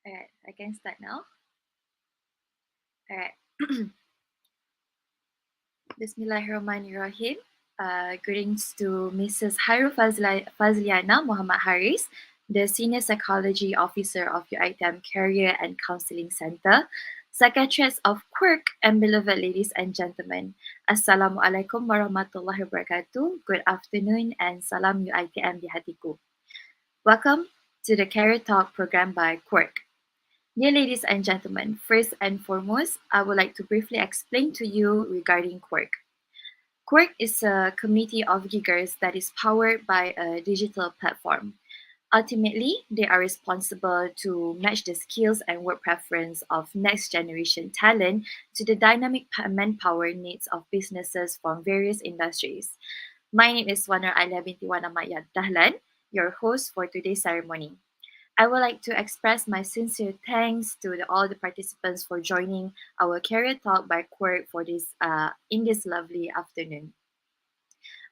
Alright, I can start now. Alright. Bismillahirrahmanirrahim. Greetings to Mrs. Fazliana Muhammad Haris, the Senior Psychology Officer of your ITM Career and Counseling Center, Secretaries of Qwork, and beloved ladies and gentlemen. Assalamualaikum warahmatullahi wabarakatuh. Good afternoon and salam UITM di hatiku. Welcome to the Career Talk program by Qwork. Dear ladies and gentlemen, first and foremost, I would like to briefly explain to you regarding Qwork. Qwork is a committee of giggers that is powered by a digital platform. Ultimately, they are responsible to match the skills and work preference of next generation talent to the dynamic manpower needs of businesses from various industries. My name is Wanar Alia binti Wan Ahmad Dahlan, your host for today's ceremony. I would like to express my sincere thanks to all the participants for joining our Career Talk by Qwork for this in this lovely afternoon.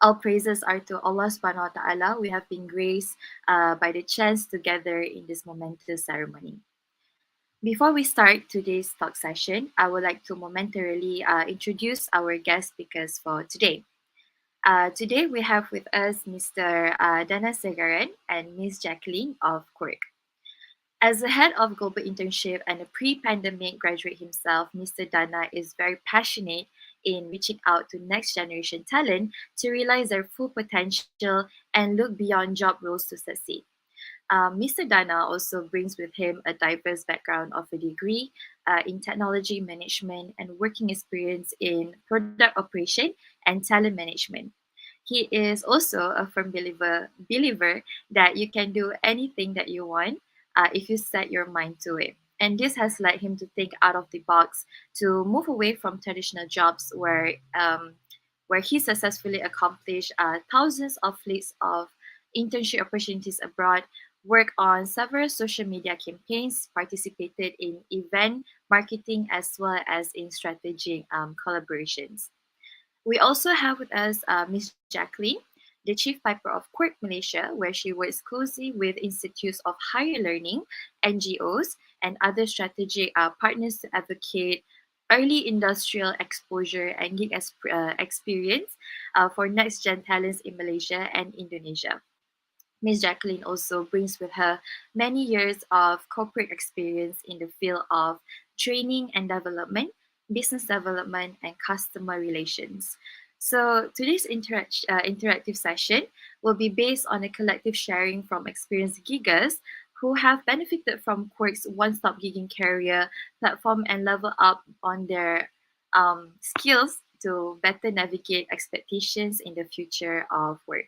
All praises are to Allah subhanahu wa ta'ala. We have been graced by the chance to gather in this momentous ceremony. Before we start today's talk session, I would like to momentarily introduce our guest speakers for today. Today we have with us Mr. Dana Segaran and Ms. Jacqueline of Qwork. As the head of global internship and a pre-pandemic graduate himself, Mr. Dana is very passionate in reaching out to next generation talent to realize their full potential and look beyond job roles to succeed. Mr. Dana also brings with him a diverse background of a degree in technology management and working experience in product operation and talent management. He is also a firm believer that you can do anything that you want if you set your mind to it. And this has led him to think out of the box to move away from traditional jobs where he successfully accomplished thousands of leads of internship opportunities abroad, worked on several social media campaigns, participated in event marketing as well as in strategic collaborations. We also have with us Ms. Jacqueline, the Chief Piper of Qwork Malaysia, where she works closely with institutes of higher learning, NGOs, and other strategic partners to advocate early industrial exposure and gig experience for next-gen talents in Malaysia and Indonesia. Ms. Jacqueline also brings with her many years of corporate experience in the field of training and development, business development, and customer relations. So today's interactive session will be based on a collective sharing from experienced giggers who have benefited from Qwork's one-stop gigging career platform and level up on their skills to better navigate expectations in the future of work.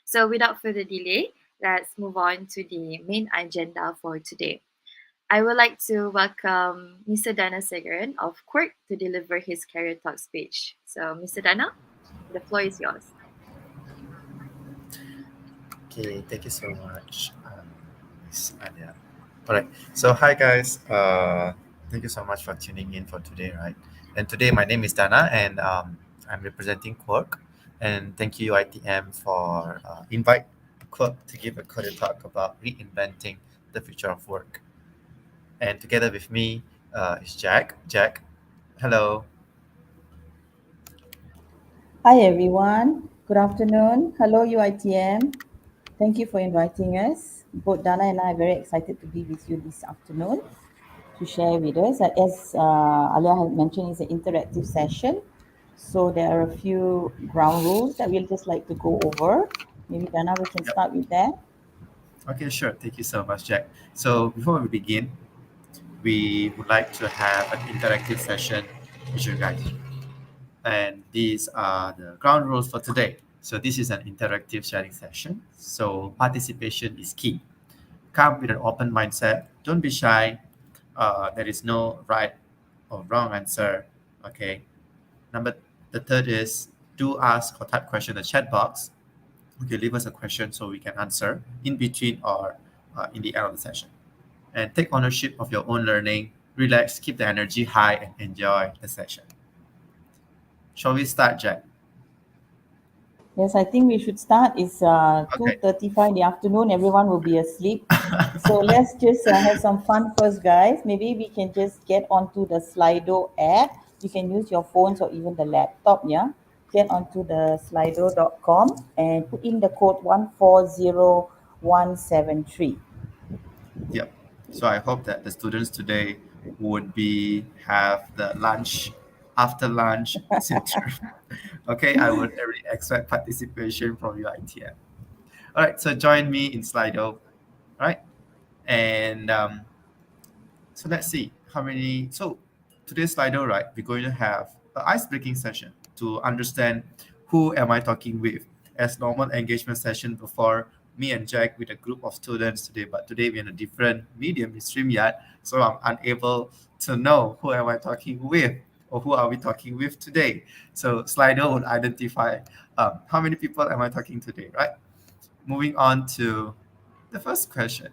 So without further delay, let's move on to the main agenda for today. I would like to welcome Mr. Dana Segaran of Qwork to deliver his career talk speech. So, Mr. Dana, the floor is yours. Okay, thank you so much, Miss Anya. All right, so hi guys. Thank you so much for tuning in for today, right? And today my name is Dana, and I'm representing Qwork. And thank you ITM for invite Qwork to give a career talk about reinventing the future of work. And together with me is Jack. Jack, hello. Hi everyone, good afternoon. Hello UITM. Thank you for inviting us. Both Dana and I are very excited to be with you this afternoon to share with us. As Alia had mentioned, it's an interactive session. So there are a few ground rules that we'll just like to go over. Maybe Dana, we can Yep. start with that. Okay, sure. Thank you so much, Jack. So before we begin, we would like to have an interactive session with you guys. And these are the ground rules for today. So this is an interactive sharing session. So participation is key. Come with an open mindset. Don't be shy. There is no right or wrong answer. Okay. The third is do ask or type question in the chat box. Okay, leave us a question so we can answer in between or in the end of the session. And take ownership of your own learning. Relax, keep the energy high, and enjoy the session. Shall we start, Jack? Yes, I think we should start. It's Okay. 2:35 in the afternoon. Everyone will be asleep. So let's just have some fun first, guys. Maybe we can just get onto the Slido app. You can use your phones or even the laptop, yeah? Get onto the slido.com and put in the code 140173. Yep. So I hope that the students today would be have the lunch after lunch syndrome. Okay, I would really expect participation from your ITM. All right, so join me in Slido. All right, and so let's see how many. So today's Slido, right? We're going to have an ice-breaking session to understand who am I talking with. As normal engagement session before, me and Jack with a group of students today, but today we're in a different medium in StreamYard, so I'm unable to know who am I talking with or who are we talking with today. So Slido would identify how many people am I talking today, right? Moving on to the first question.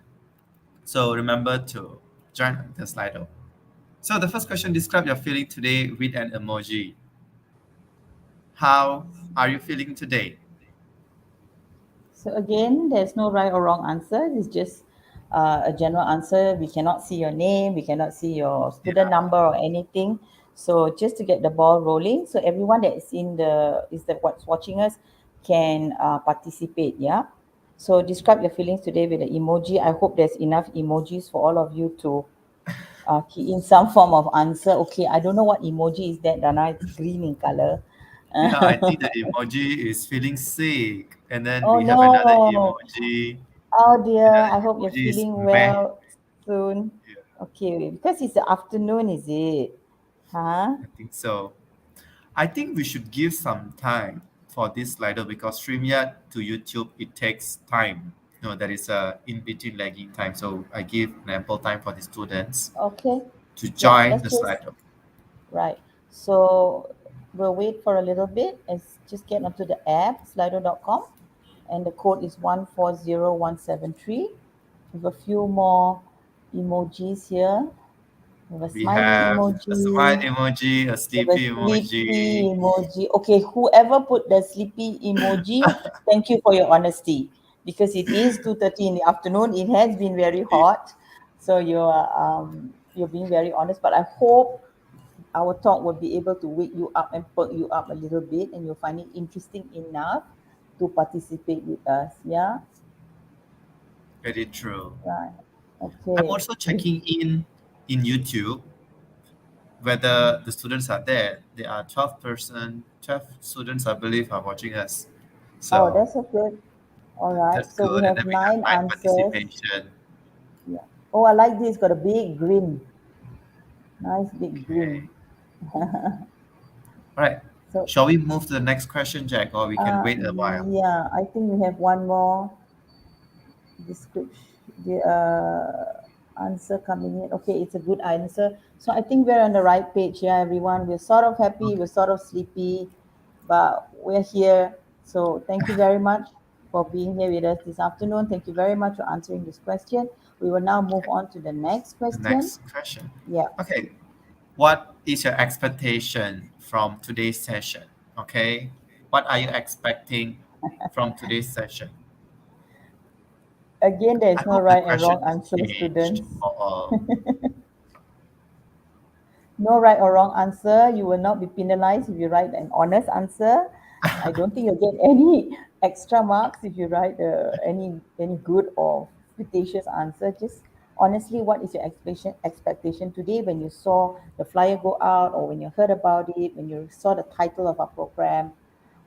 So remember to join the Slido. So the first question, describe your feeling today with an emoji. How are you feeling today? So again, there's no right or wrong answer. It's just a general answer. We cannot see your name, we cannot see your student Yeah, number or anything. So just to get the ball rolling, so everyone that is in the is that what's watching us can participate. Yeah. So describe your feelings today with an emoji. I hope there's enough emojis for all of you to key in some form of answer. Okay, I don't know what emoji is that, Dana. It's green in color. yeah, I think the emoji is feeling sick. And then Oh we have another no. emoji. Oh dear, Another I hope you're emoji is feeling meh. well soon. Yeah, Okay, because it's the afternoon, is it? Huh? I think so. I think we should give some time for this slider because StreamYard to YouTube, it takes time. No, there is a in between lagging time. So I give an ample time for the students Okay. to Yeah, join let's the just slider. right. So we'll wait for a little bit and just get onto the app, slido.com, and the code is 140173. With a few more emojis here. We have a We smiley have a smile emoji. emoji, a We have a sleepy emoji. sleepy emoji. Okay, whoever put the sleepy emoji, thank you for your honesty because it is 2:30 in the afternoon. It has been very hot, so you're being very honest. But I hope our talk will be able to wake you up and perk you up a little bit, and you'll find it interesting enough to participate with us. Yeah, Very true. right. I'm Okay. also checking in YouTube whether the students are there. There are 12 students, I believe, are watching us. Oh, So that's so good. All right. that's So we good. And have then we have 9 nine answers. participation. Yeah. Oh, I like this. Got a big grin. Nice big Okay. grin. All right. So, Shall we move to the next question, Jack, or we can uh, wait a while? yeah, I think we have one more description, the answer coming in. Okay, it's a good answer. So I think we're on the right page. Yeah, everyone. We're sort of happy. Okay. We're sort of sleepy, but we're here. So thank you very much for being here with us this afternoon. Thank you very much for answering this question. We will now move Okay. on to the next The question. next question. Yeah. Okay. What is your expectation from today's session? Okay. What are you expecting from today's session? Again, there I is no hope the right and question wrong is answer, changed students. for all. No right or wrong answer. You will not be penalized if you write an honest answer. I don't think you'll get any extra marks if you write any good or fictitious answer. Just honestly, what is your expectation today when you saw the flyer go out or when you heard about it, when you saw the title of our program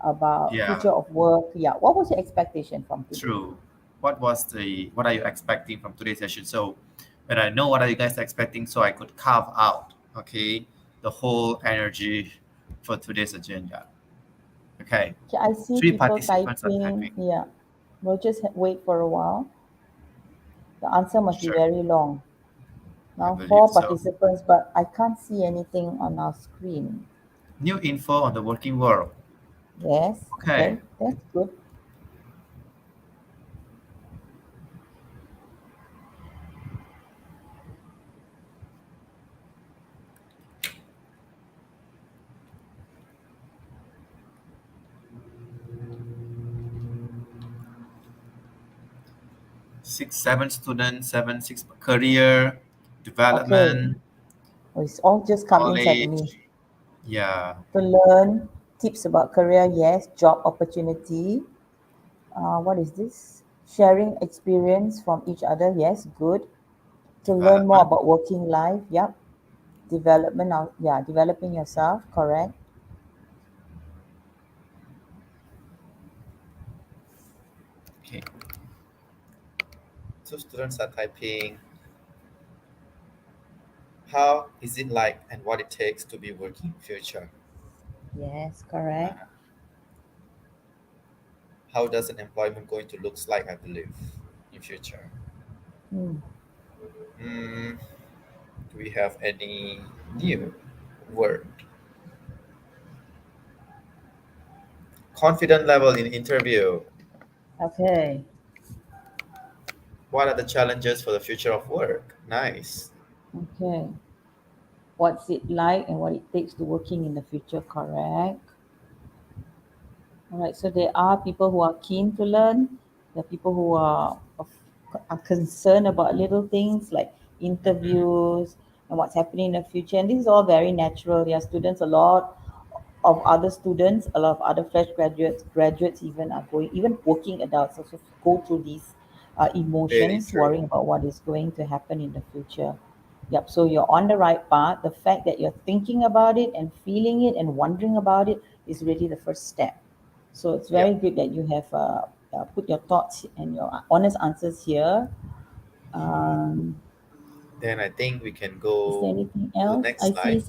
about Yeah, future of work? Yeah, what was your expectation from today? true. What are you expecting from today's session? So when I know what are you guys expecting, so I could carve out, okay, the whole energy for today's agenda. Okay. Okay, I see Three people participants are typing. typing. Yeah, we'll just wait for a while. The answer must be Sure. very long. I Now believe four so. participants, but I can't see anything on our screen. New info on the working world. Yes, Okay. okay, that's good. six, seven students, seven, six career Okay, development, it's all just come inside to me. knowledge. Yeah, To learn tips about career, yes. Job opportunity. What is this? Sharing experience from each other, yes. Good. To learn more development. about working life, yep. Development, yeah, developing yourself, correct. Okay. So students are typing, how is it like and what it takes to be working in future? Yes, correct. How does an employment going to looks like, I believe, in future? Hmm. Mm, do we have any new word? Confident level in interview. Okay. What are the challenges for the future of work? Nice. Okay. What's it like and what it takes to working in the future, correct. All right, so there are people who are keen to learn. There are people who are concerned about little things like Mhm. interviews and what's happening in the future. And this is all very natural. There are students, a lot of other students, a lot of other fresh graduates even are going, even working adults also go through these Very emotions, true. worrying about what is going to happen in the future. Yep. So you're on the right path. The fact that you're thinking about it and feeling it and wondering about it is really the first step. So it's very Yep. good that you have put your thoughts and your honest answers here. Um, Then I think we can is there go anything to the else? next slide.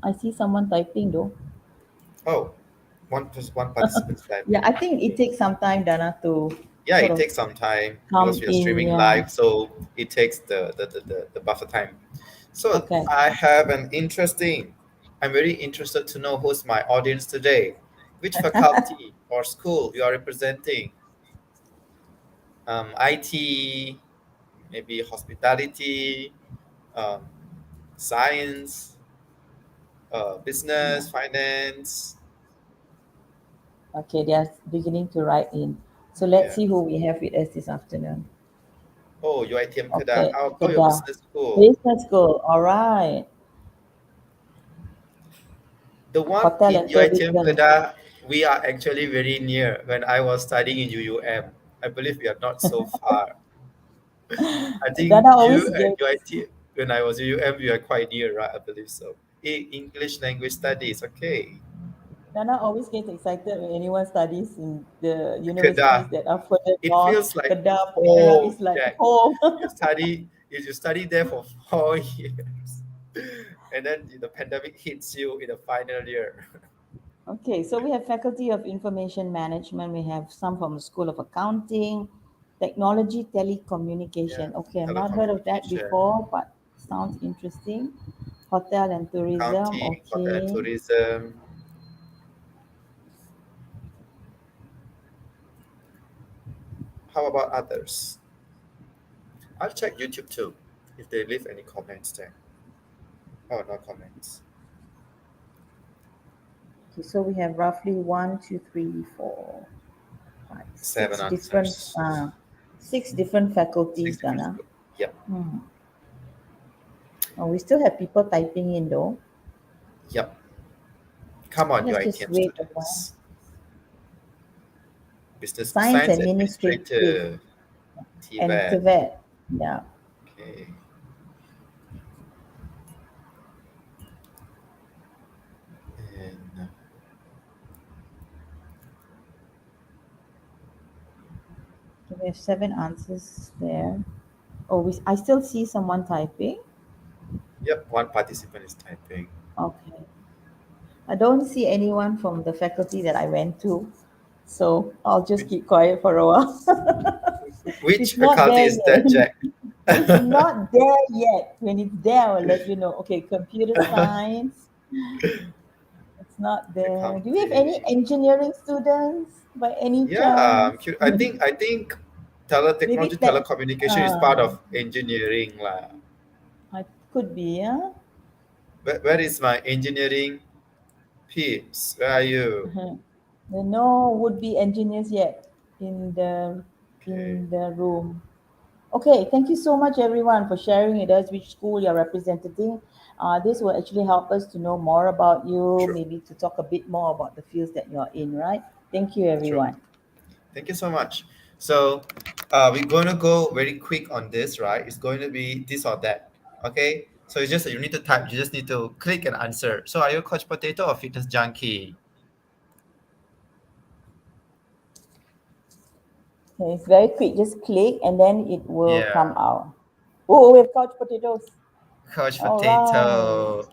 I see someone typing though. Oh, one participant's Yeah, typing. I think it Okay. takes some time, Dana, to Yeah, sort it of takes some time because come we are in. streaming Yeah. live, so it takes the buffer time. So Okay. I have an interesting, I'm very interested to know who's my audience today. Which faculty or school you are representing? IT, maybe hospitality, um, science, Yeah. business, finance. Okay, they are beginning to write in. So let's Yeah. see who we have with us this afternoon. Oh, UITM Kedah. Okay, How about your Kedah. business school? Business school. All right. The one Hotel in and UITM tourism. Kedah, we are actually very near. When I was studying in UUM, I believe we are not so far. I think Dana you always at gets UIT, when I was UUM, we are quite near, right? I believe so. English language studies, okay. Dana always gets excited when anyone studies in the universities Kedah, that are further it north. feels like Kedah, Poya home, is like Jack. home. You study there for 4 years, and then the pandemic hits you in the final year. Okay, so we have Faculty of Information Management. We have some from the School of Accounting, Technology, Yeah, Telecommunication. Okay, I've not heard of that telecommunication, before, but sounds interesting. Hotel and Tourism. accounting, hotel and Okay. tourism. How about others? I'll check YouTube too if they leave any comments there. Oh, no comments. Okay, so we have roughly one, two, three, four, five, Seven answers. six different Six faculties, different Dana. schools. Yep. Hmm. Oh, we still have people typing in though. Yep. Come on, you Let's just ITM wait a while. students. Business Science Science administrative Administrator, and TVET. TVET. Yeah. Okay. And So we have seven answers there. Oh, I still see someone typing. yep, one participant is typing. Okay. I don't see anyone from the faculty that I went to. So I'll just Which, keep quiet for a while. which It's not faculty there is that, yet. Jack? It's not there yet. When it's there, I'll let you know. Okay, computer science. It's not there. Do we have any Accounting. engineering students by any Yeah, chance? I think Maybe teletechnology tech. telecommunication is part Uh, of engineering lah. I could be, yeah. Where is my engineering peeps? Where are you? Uh-huh. There are no would-be engineers yet in the Okay. room. Okay, thank you so much everyone for sharing with us which school you're representing. This will actually help us to know more about you, Sure. maybe to talk a bit more about the fields that you're in, right? Thank you, Sure. everyone. Thank you so much. So we're going to go very quick on this, right? It's going to be this or that. Okay. So it's just that you need to type. You just need to click and answer. So are you a couch potato or fitness junkie? Okay, it's very quick. Just click and then it will come Yeah. out. Oh, we have couch potatoes. Couch All right. potato.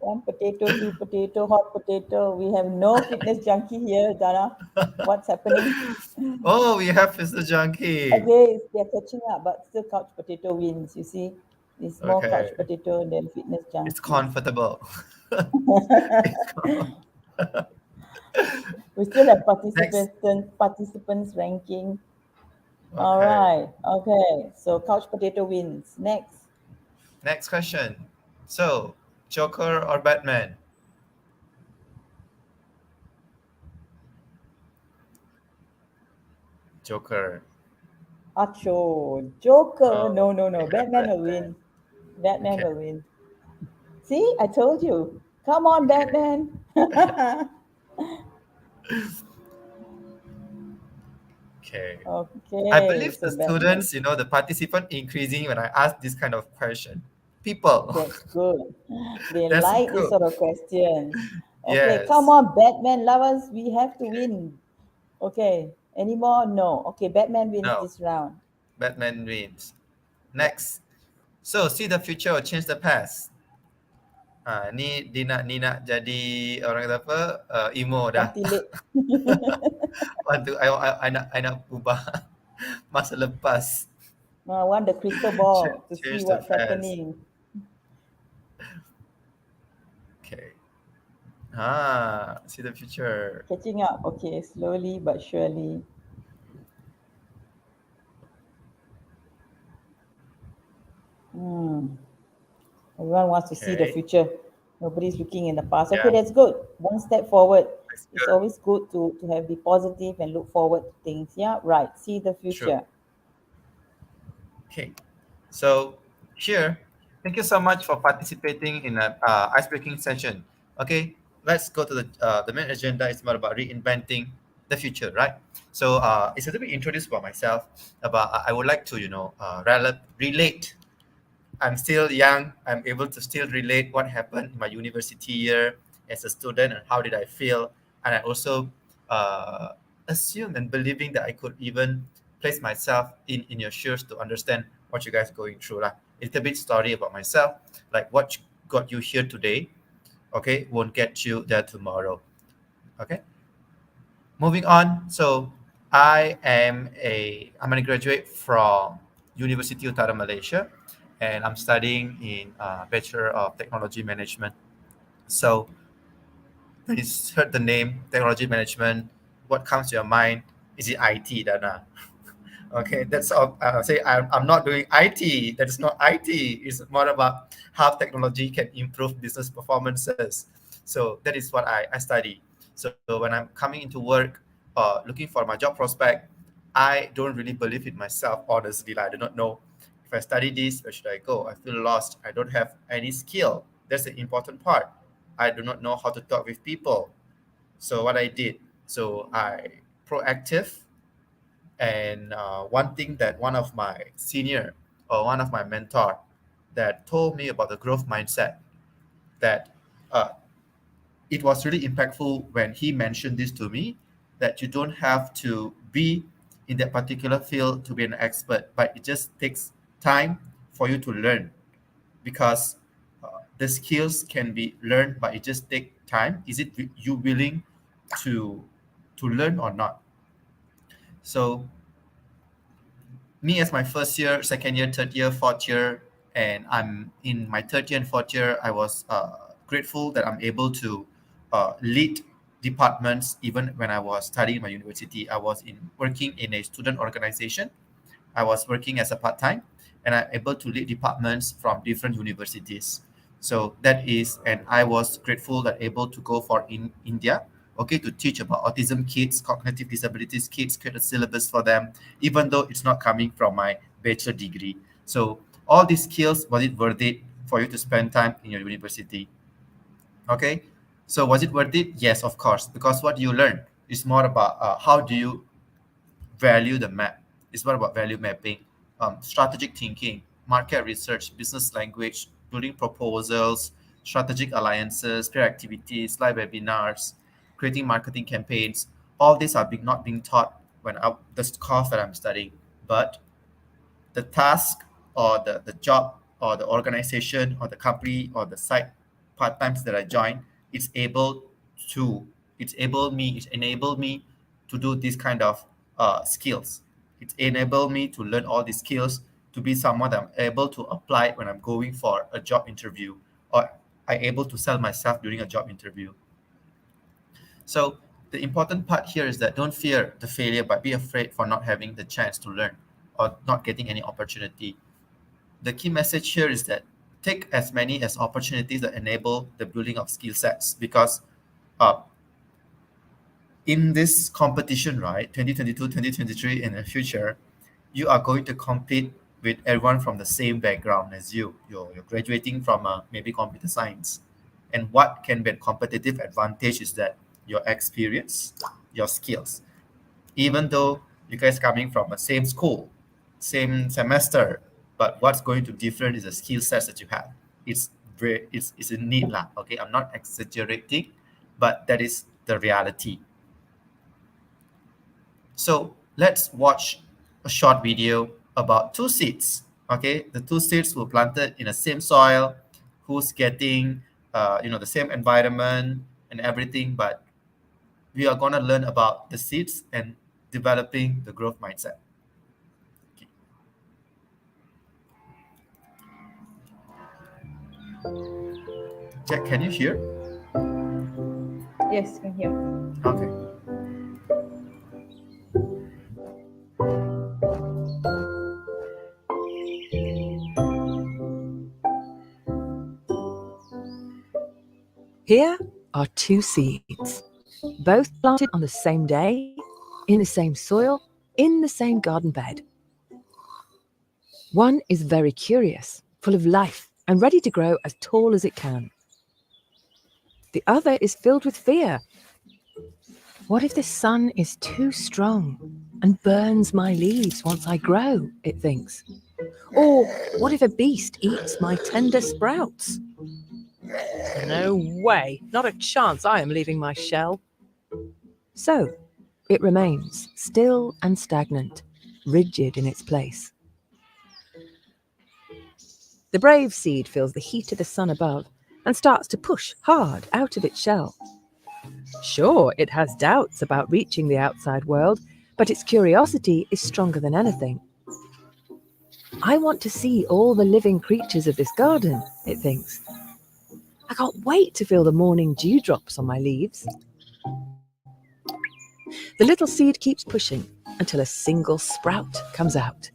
One potato, two potato, hot potato. We have no fitness junkie here, Dana. What's happening? Oh, we have fitness junkie. Okay, they're catching up, but still couch potato wins. You see, it's more couch Okay. potato than fitness It's junkie. comfortable. We still have Next. participants ranking. All Okay. right. Okay. So couch potato wins. Next. Next question. So, Joker or Batman? Joker. Acho. Joker. Oh, No, no, we no. have Batman will Batman. win. Batman Okay. will win. See, I told you. Come on, Okay. Batman. Okay. I Okay. believe the So Batman. students, the participant increasing when I ask this kind of question. People. That's good. They That's like this good. sort of questions. Okay, come Yes. on, Batman lovers. We have to Okay. win. Okay. Any more? No. Okay, Batman wins No. this round. Batman wins. Yeah. Next. So, see the future or change the past. Ni Nina jadi orang kata apa? Emo dah. Party late. I nak ubah masa lepas. I want the crystal Change, ball to see change the what's past. happening. Okay. See the future. Catching up. Okay, slowly but surely. Hmm. Everyone wants to see the Okay. future. Nobody's looking in the past. Okay, Yeah, that's good. One step forward. that's It's good. always good to have be positive and look forward to things. Yeah, right. See the True. future. Okay. So here, thank you so much for participating in an ice-breaking session. Okay, let's go to the main agenda. It's more about reinventing the future, right? So it's a little bit introduced about myself. About I would like to relate. I'm still young. I'm able to still relate what happened in my university year as a student and how did I feel. And I also uh, assume and believing that I could even place myself in your shoes to understand what you guys are going through. Lah. It's a bit story about myself, like what got you here today, okay, won't get you there tomorrow. Okay. Moving on. So I'm a graduate from University Utara Malaysia, and I'm studying in Bachelor of Technology Management. So when you heard the name Technology Management, what comes to your mind? Is it IT, Dana? Okay, that's all. Say I'm not doing IT. That is not IT. It's more about how technology can improve business performances. So that is what I study. So when I'm coming into work, looking for my job prospect, I don't really believe in myself. Honestly, like, I do not know if I study this, where should I go? I feel lost. I don't have any skill. That's the important part. I do not know how to talk with people. So what I did, so I proactive, and one thing that one of my senior or one of my mentor that told me about the growth mindset, that uh, it was really impactful when he mentioned this to me, that you don't have to be in that particular field to be an expert, but it just takes time for you to learn, because the skills can be learned, but it just takes time. Is it you willing to learn or not? So me as my first year, second year, third year, fourth year, and I'm in my third year and fourth year, I was grateful that I'm able to lead departments. Even when I was studying my university, I was in working in a student organization. I was working as a part-time, and I'm able to lead departments from different universities. So that is, and I was grateful that able to go for in India okay, to teach about autism kids, cognitive disabilities kids, create a syllabus for them, even though it's not coming from my bachelor degree. So all these skills, was it worth it for you to spend time in your university? Okay, so was it worth it? Yes, of course, because what you learn is more about how do you value the map. It's more about value mapping, strategic thinking, market research, business language, building proposals, strategic alliances, peer activities, live webinars, creating marketing campaigns. All these are not being taught when this course that I'm studying, but the task or the job or the organization or the company or the site part-times that I join, it's able to it's enabled me to do this kind of skills. It's enabled me to learn all these skills to be someone that I'm able to apply when I'm going for a job interview, or I'm able to sell myself during a job interview. So the important part here is that don't fear the failure, but be afraid for not having the chance to learn or not getting any opportunity. The key message here is that take as many as opportunities that enable the building of skill sets, because uh, in this competition, right, 2022, 2023, in the future, you are going to compete with everyone from the same background as you. You're graduating from maybe computer science. And what can be a competitive advantage is that your experience, your skills. Even though you guys coming from the same school, same semester, but what's going to different is the skill sets that you have. It's a need lah. Okay, I'm not exaggerating, but that is the reality. So let's watch a short video about two seeds. Okay, the two seeds were planted in the same soil, who's getting the same environment and everything, but we are gonna learn about the seeds and developing the growth mindset. Okay. Jack, can you hear? Yes, can hear. Okay. Here are two seeds, both planted on the same day, in the same soil, in the same garden bed. One is very curious, full of life, and ready to grow as tall as it can. The other is filled with fear. What if the sun is too strong and burns my leaves once I grow, it thinks. Or what if a beast eats my tender sprouts? No way, not a chance I am leaving my shell. So it remains still and stagnant, rigid in its place. The brave seed feels the heat of the sun above and starts to push hard out of its shell. Sure, it has doubts about reaching the outside world, but its curiosity is stronger than anything. I want to see all the living creatures of this garden, it thinks. I can't wait to feel the morning dewdrops on my leaves. The little seed keeps pushing until a single sprout comes out.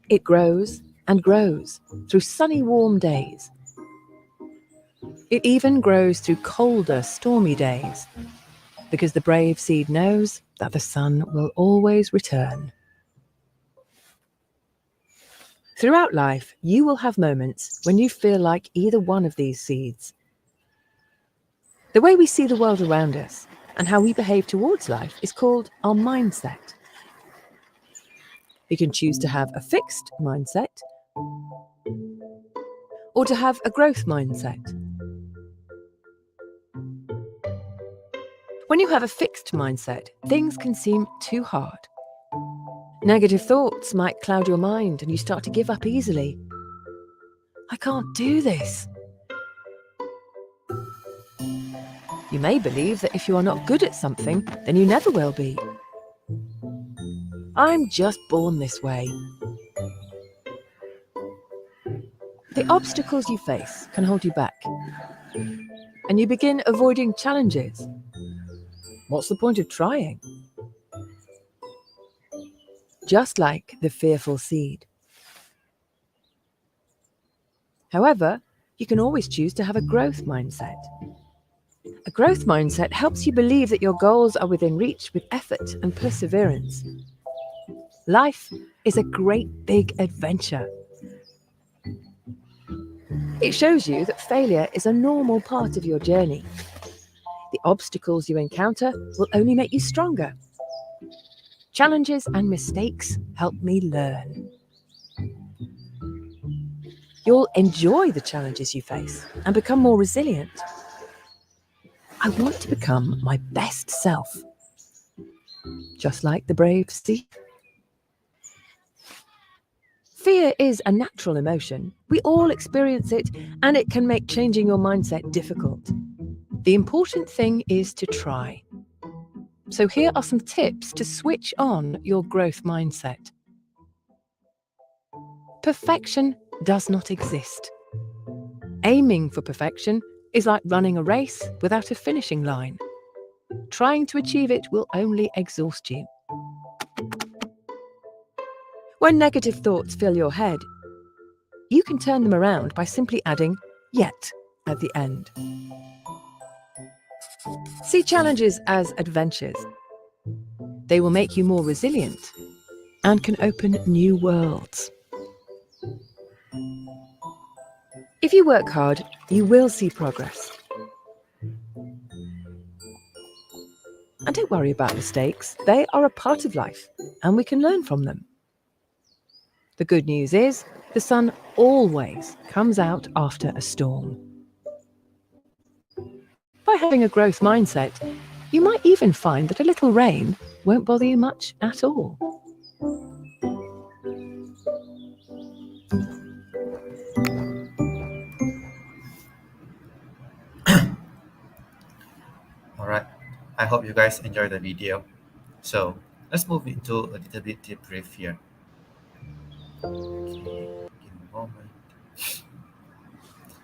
It grows and grows through sunny, warm days. It even grows through colder, stormy days, because the brave seed knows that the sun will always return. Throughout life, you will have moments when you feel like either one of these seeds. The way we see the world around us and how we behave towards life is called our mindset. You can choose to have a fixed mindset or to have a growth mindset. When you have a fixed mindset, things can seem too hard. Negative thoughts might cloud your mind and you start to give up easily. I can't do this. You may believe that if you are not good at something, then you never will be. I'm just born this way. The obstacles you face can hold you back, and you begin avoiding challenges. What's the point of trying? Just like the fearful seed. However, you can always choose to have a growth mindset. A growth mindset helps you believe that your goals are within reach with effort and perseverance. Life is a great big adventure. It shows you that failure is a normal part of your journey. The obstacles you encounter will only make you stronger. Challenges and mistakes help me learn. You'll enjoy the challenges you face and become more resilient. I want to become my best self, just like the brave sea. Fear is a natural emotion. We all experience it, and it can make changing your mindset difficult. The important thing is to try. So here are some tips to switch on your growth mindset. Perfection does not exist. Aiming for perfection is like running a race without a finishing line. Trying to achieve it will only exhaust you. When negative thoughts fill your head, you can turn them around by simply adding "yet" at the end. See challenges as adventures. They will make you more resilient and can open new worlds. If you work hard, you will see progress. And don't worry about mistakes. They are a part of life, and we can learn from them. The good news is, the sun always comes out after a storm. By having a growth mindset, you might even find that a little rain won't bother you much at all. All right. I hope you guys enjoy the video. So let's move into a little bit debrief here. Okay, give me a moment.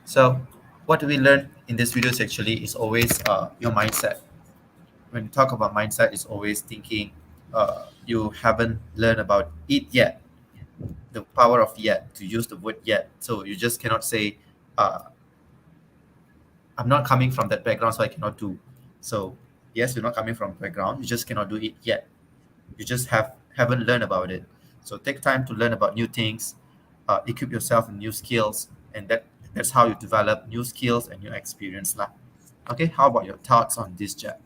So what we learn in this video actually is always your mindset. When you talk about mindset, it's always thinking you haven't learned about it yet. The power of yet, to use the word yet. So you just cannot say, I'm not coming from that background, so I cannot do. So yes, you're not coming from background, you just cannot do it yet. You just haven't learned about it. So take time to learn about new things, equip yourself in new skills, and that's how you develop new skills and new experience. Okay, how about your thoughts on this, Jack?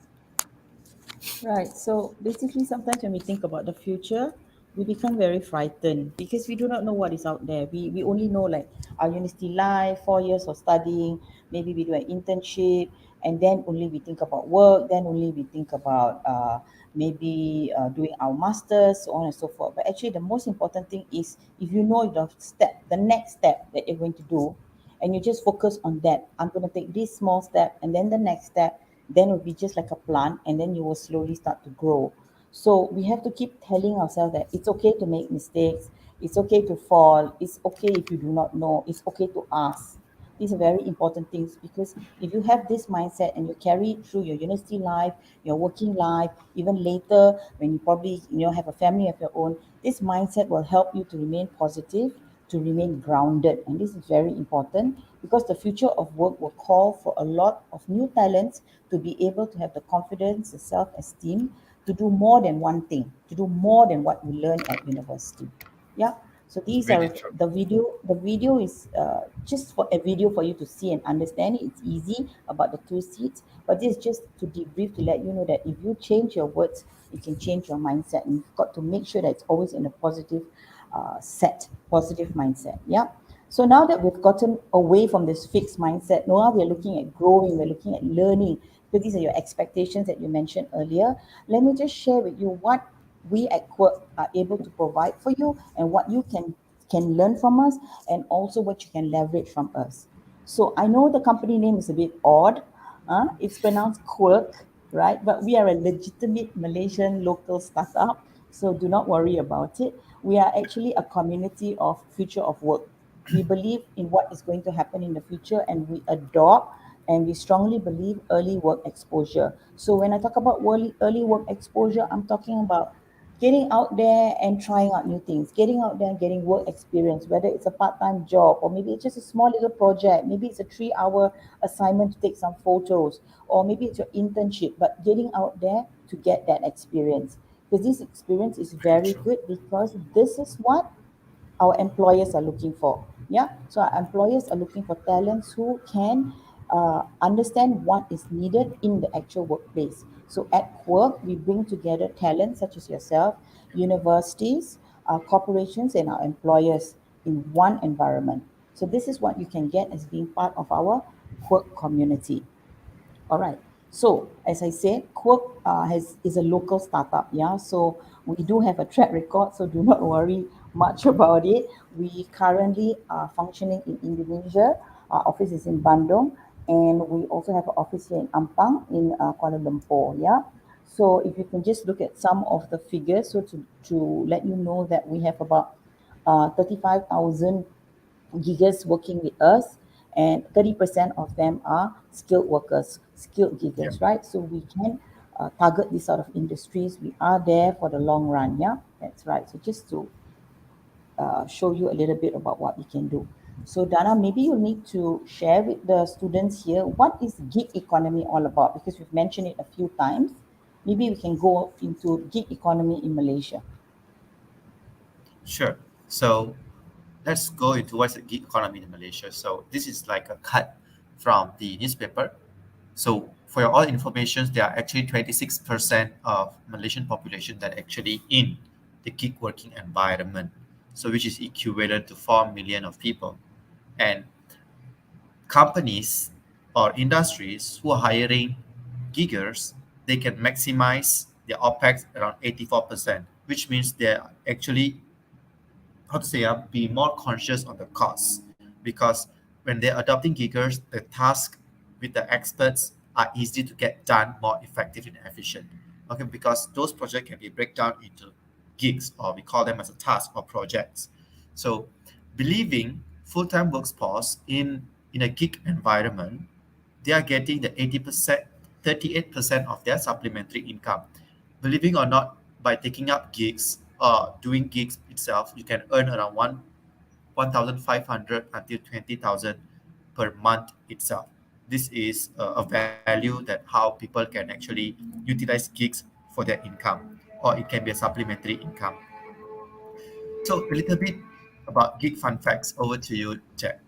Right. So basically, sometimes when we think about the future, we become very frightened because we do not know what is out there. We only know like our university life, 4 years of studying, maybe we do an internship, and then only we think about work, then only we think about maybe doing our masters, so on and so forth. But actually, the most important thing is if you know the next step that you're going to do, and you just focus on that. I'm going to take this small step and then the next step, then it will be just like a plant, and then you will slowly start to grow. So we have to keep telling ourselves that it's okay to make mistakes, it's okay to fall, it's okay if you do not know, it's okay to ask. These are very important things because if you have this mindset and you carry it through your university life, your working life, even later when you probably have a family of your own, this mindset will help you to remain positive, to remain grounded. And this is very important because the future of work will call for a lot of new talents to be able to have the confidence, the self-esteem to do more than one thing, to do more than what you learn at university. Yeah. So these Really are true. the video. The video is just for a video for you to see and understand it. It's easy about the two seats, but this is just to debrief to let you know that if you change your words, it can change your mindset, and you've got to make sure that it's always in a positive positive mindset. Yeah. So now that we've gotten away from this fixed mindset, now we're looking at growing, we're looking at learning. So these are your expectations that you mentioned earlier. Let me just share with you what we at Qwork are able to provide for you and what you can learn from us, and also what you can leverage from us. So I know the company name is a bit odd. It's pronounced Qwork, right? But we are a legitimate Malaysian local startup, so do not worry about it. We are actually a community of future of work. We believe in what is going to happen in the future, and we adopt and we strongly believe early work exposure. So when I talk about early work exposure, I'm talking about getting out there and trying out new things, getting out there and getting work experience, whether it's a part-time job or maybe it's just a small little project, maybe it's a 3 hour assignment to take some photos, or maybe it's your internship, but getting out there to get that experience. Because this experience is Very very true. good because this is what our employers are looking for. Yeah, so our employers are looking for talents who can understand what is needed in the actual workplace. So at Qwork, we bring together talents such as yourself, universities, corporations, and our employers in one environment. So this is what you can get as being part of our Qwork community. All right. So as I said, Qwork is a local startup. Yeah. So we do have a track record. So do not worry much about it. We currently are functioning in Indonesia. Our office is in Bandung, and we also have an office here in Ampang in Kuala Lumpur. Yeah. So if you can just look at some of the figures, so to let you know that we have about 35,000 giggers working with us, and 30% of them are skilled workers, skilled Yeah. giggers, right? So we can target these sort of industries. We are there for the long run. Yeah, that's right. So just to show you a little bit about what we can do. So Dana, maybe you need to share with the students here, what is gig economy all about? Because we've mentioned it a few times. Maybe we can go into gig economy in Malaysia. Sure. So let's go into what's the gig economy in Malaysia. So this is like a cut from the newspaper. So for your all information, there are actually 26% of Malaysian population that actually in the gig working environment. So which is equivalent to 4 million of people. And companies or industries who are hiring giggers, they can maximize their OPEX around 84%, which means they're actually, how to say, be more conscious on the costs, because when they're adopting giggers, the task with the experts are easy to get done, more effective and efficient. Okay, because those projects can be break down into gigs, or we call them as a task or projects. So believing full-time workforce in a gig environment, they are getting the 80%, 38% of their supplementary income. Believing or not, by taking up gigs or doing gigs itself, you can earn around 1,500 until 20,000 per month itself. This is a value that how people can actually utilize gigs for their income, or it can be a supplementary income. So a little bit about gig fun facts. Over to you, Jack.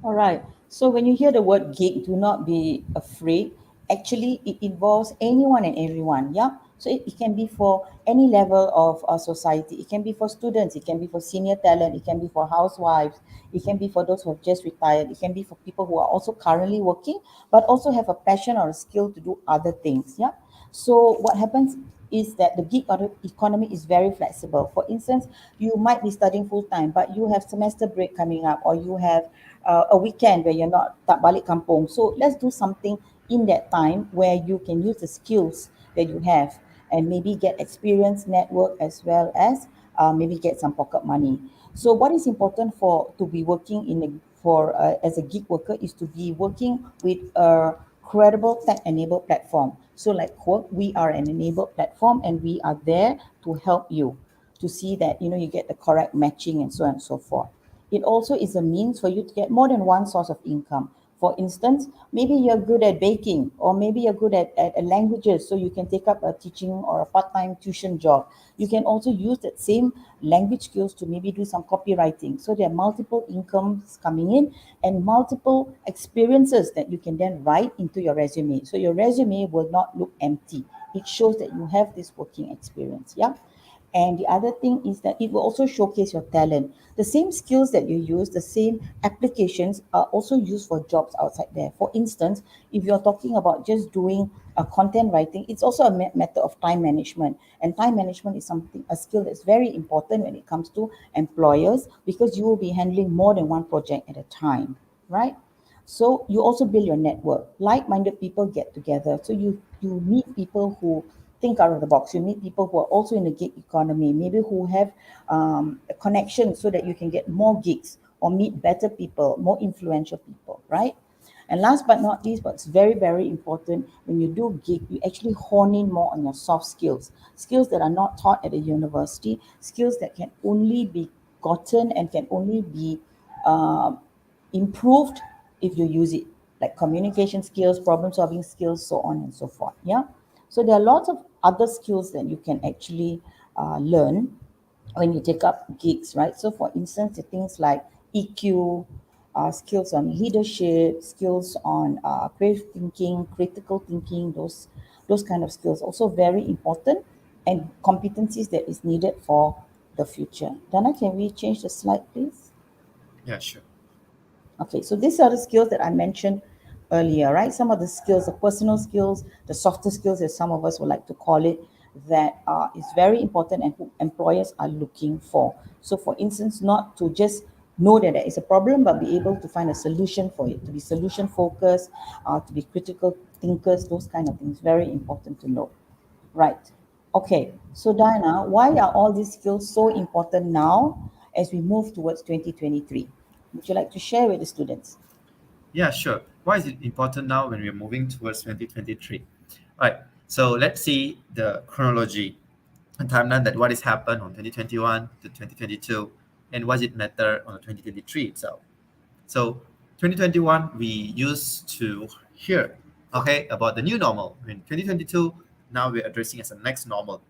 All right. So when you hear the word gig, do not be afraid. Actually, it involves anyone and everyone. Yeah. So it can be for any level of society. It can be for students. It can be for senior talent. It can be for housewives. It can be for those who have just retired. It can be for people who are also currently working, but also have a passion or a skill to do other things. Yeah. So what happens is that the economy is very flexible. For instance, you might be studying full time, but you have semester break coming up, or you have a weekend where you're not tak balik kampung. So let's do something in that time where you can use the skills that you have and maybe get experience, network, as well as maybe get some pocket money. So what is important for to be working in a, for as a gig worker is to be working with a credible tech-enabled platform. So like Qwork, we are an enabled platform, and we are there to help you to see that you get the correct matching and so on and so forth. It also is a means for you to get more than one source of income. For instance, maybe you're good at baking, or maybe you're good at languages, so you can take up a teaching or a part-time tuition job. You can also use that same language skills to maybe do some copywriting. So there are multiple incomes coming in and multiple experiences that you can then write into your resume. So your resume will not look empty. It shows that you have this working experience. Yeah. And the other thing is that it will also showcase your talent. The same skills that you use, the same applications are also used for jobs outside there. For instance, if you're talking about just doing content writing, it's also a matter of time management. And time management is a skill that's very important when it comes to employers, because you will be handling more than one project at a time, right? So you also build your network. Like-minded people get together. So you meet people who think out of the box. You meet people who are also in the gig economy, maybe who have a connection so that you can get more gigs or meet better people, more influential people, right? And last but not least, but it's very, very important, when you do gig, you actually hone in more on your soft skills, skills that are not taught at a university, skills that can only be gotten and can only be improved if you use it, like communication skills, problem solving skills, so on and so forth. Yeah. So there are lots of other skills that you can actually learn when you take up gigs, right? So for instance, the things like EQ, skills on leadership, skills on critical thinking, those kind of skills also very important, and competencies that is needed for the future. Dana, can we change the slide, please? Yeah, sure. Okay, so these are the skills that I mentioned earlier, right? Some of the skills, the personal skills, the softer skills, as some of us would like to call it, that is very important and who employers are looking for. So for instance, not to just know that there is a problem, but be able to find a solution for it, to be solution focused, to be critical thinkers, those kind of things, very important to know. Right. Okay. So Diana, why are all these skills so important now as we move towards 2023? Would you like to share with the students? Yeah, sure. Why is it important now when we're moving towards 2023? All right. So let's see the chronology and timeline that what has happened on 2021 to 2022 and what does it matter on 2023 itself. So 2021, we used to hear, okay, about the new normal. In 2022, now we're addressing as a next normal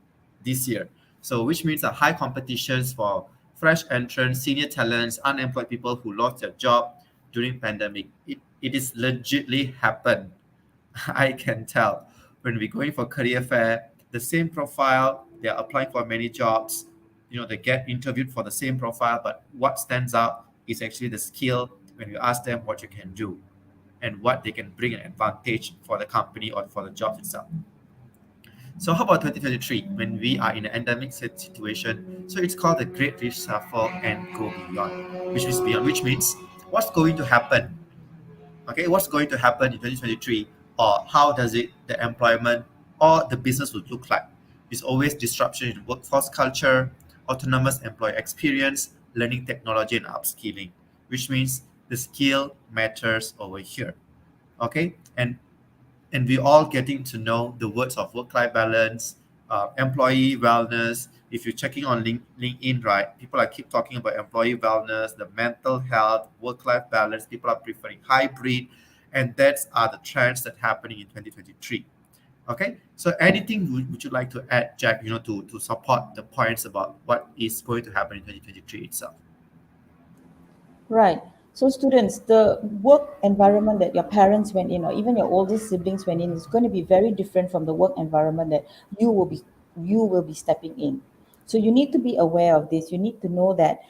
this year. So which means a high competitions for fresh entrants, senior talents, unemployed people who lost their job during pandemic. It is legitly happened. I can tell when we're going for career fair, the same profile, they're applying for many jobs, they get interviewed for the same profile, but what stands out is actually the skill when you ask them what you can do and what they can bring an advantage for the company or for the job itself. So how about 2023 when we are in an endemic situation? So it's called the Great Reshuffle and Go Beyond, which means what's going to happen. Okay, what's going to happen in 2023, or how does it the employment or the business would look like? It's always disruption in workforce culture, autonomous employee experience, learning technology and upskilling, which means the skill matters over here. Okay, and we all getting to know the words of work-life balance, employee wellness. If you're checking on LinkedIn, right, people are keep talking about employee wellness, the mental health, work-life balance. People are preferring hybrid, and that's are the trends that happening in 2023. Okay, so anything would you like to add, Jack? To support the points about what is going to happen in 2023 itself. Right. So students, the work environment that your parents went in, or even your oldest siblings went in, is going to be very different from the work environment that you will be stepping in. So you need to be aware of this. You need to know that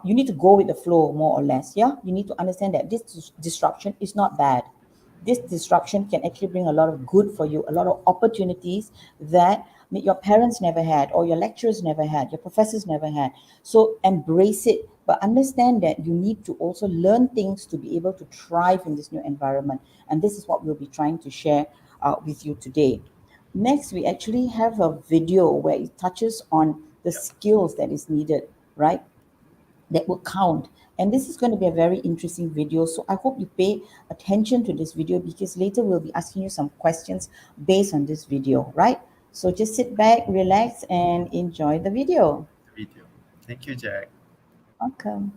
you need to go with the flow, more or less. Yeah. You need to understand that this disruption is not bad. This disruption can actually bring a lot of good for you, a lot of opportunities that your parents never had, or your lecturers never had, your professors never had. So embrace it, but understand that you need to also learn things to be able to thrive in this new environment. And this is what we'll be trying to share with you today. Next, we actually have a video where it touches on the skills that is needed, right? That will count. And this is going to be a very interesting video. So I hope you pay attention to this video, because later we'll be asking you some questions based on this video, right? So just sit back, relax, and enjoy the video. Video. Thank you, Jack. Welcome.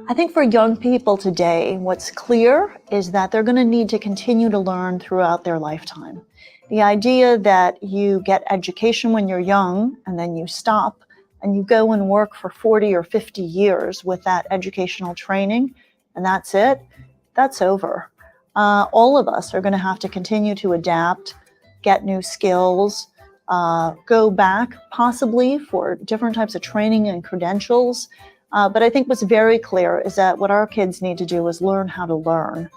I think for young people today, what's clear is that they're going to need to continue to learn throughout their lifetime. The idea that you get education when you're young and then you stop and you go and work for 40 or 50 years with that educational training and that's it, that's over. All of us are going to have to continue to adapt, get new skills, go back possibly for different types of training and credentials. But I think what's very clear is that what our kids need to do is learn how to learn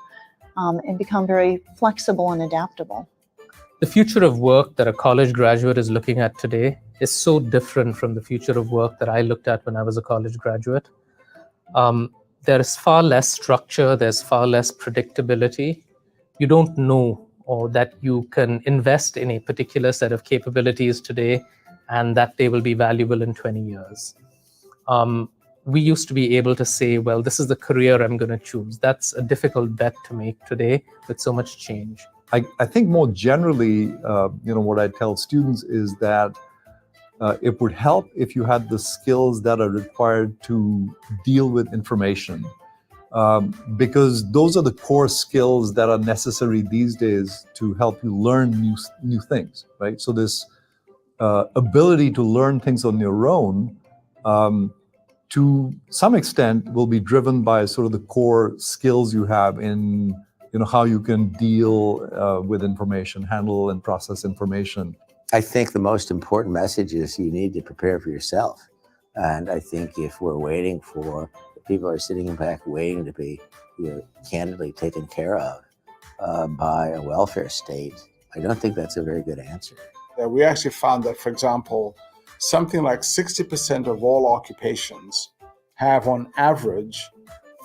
and become very flexible and adaptable. The future of work that a college graduate is looking at today is so different from the future of work that I looked at when I was a college graduate. There is far less structure, there's far less predictability. You don't know or that you can invest in a particular set of capabilities today and that they will be valuable in 20 years. We used to be able to say, well, this is the career I'm going to choose. That's a difficult bet to make today with so much change. I think more generally, what I tell students is that it would help if you had the skills that are required to deal with information, because those are the core skills that are necessary these days to help you learn new things, right? So this ability to learn things on your own, to some extent, will be driven by sort of the core skills you have in how you can deal with information, handle and process information. I think the most important message is you need to prepare for yourself. And I think if we're waiting for people are sitting back waiting to be candidly taken care of by a welfare state, I don't think that's a very good answer. We actually found that, for example, something like 60% of all occupations have on average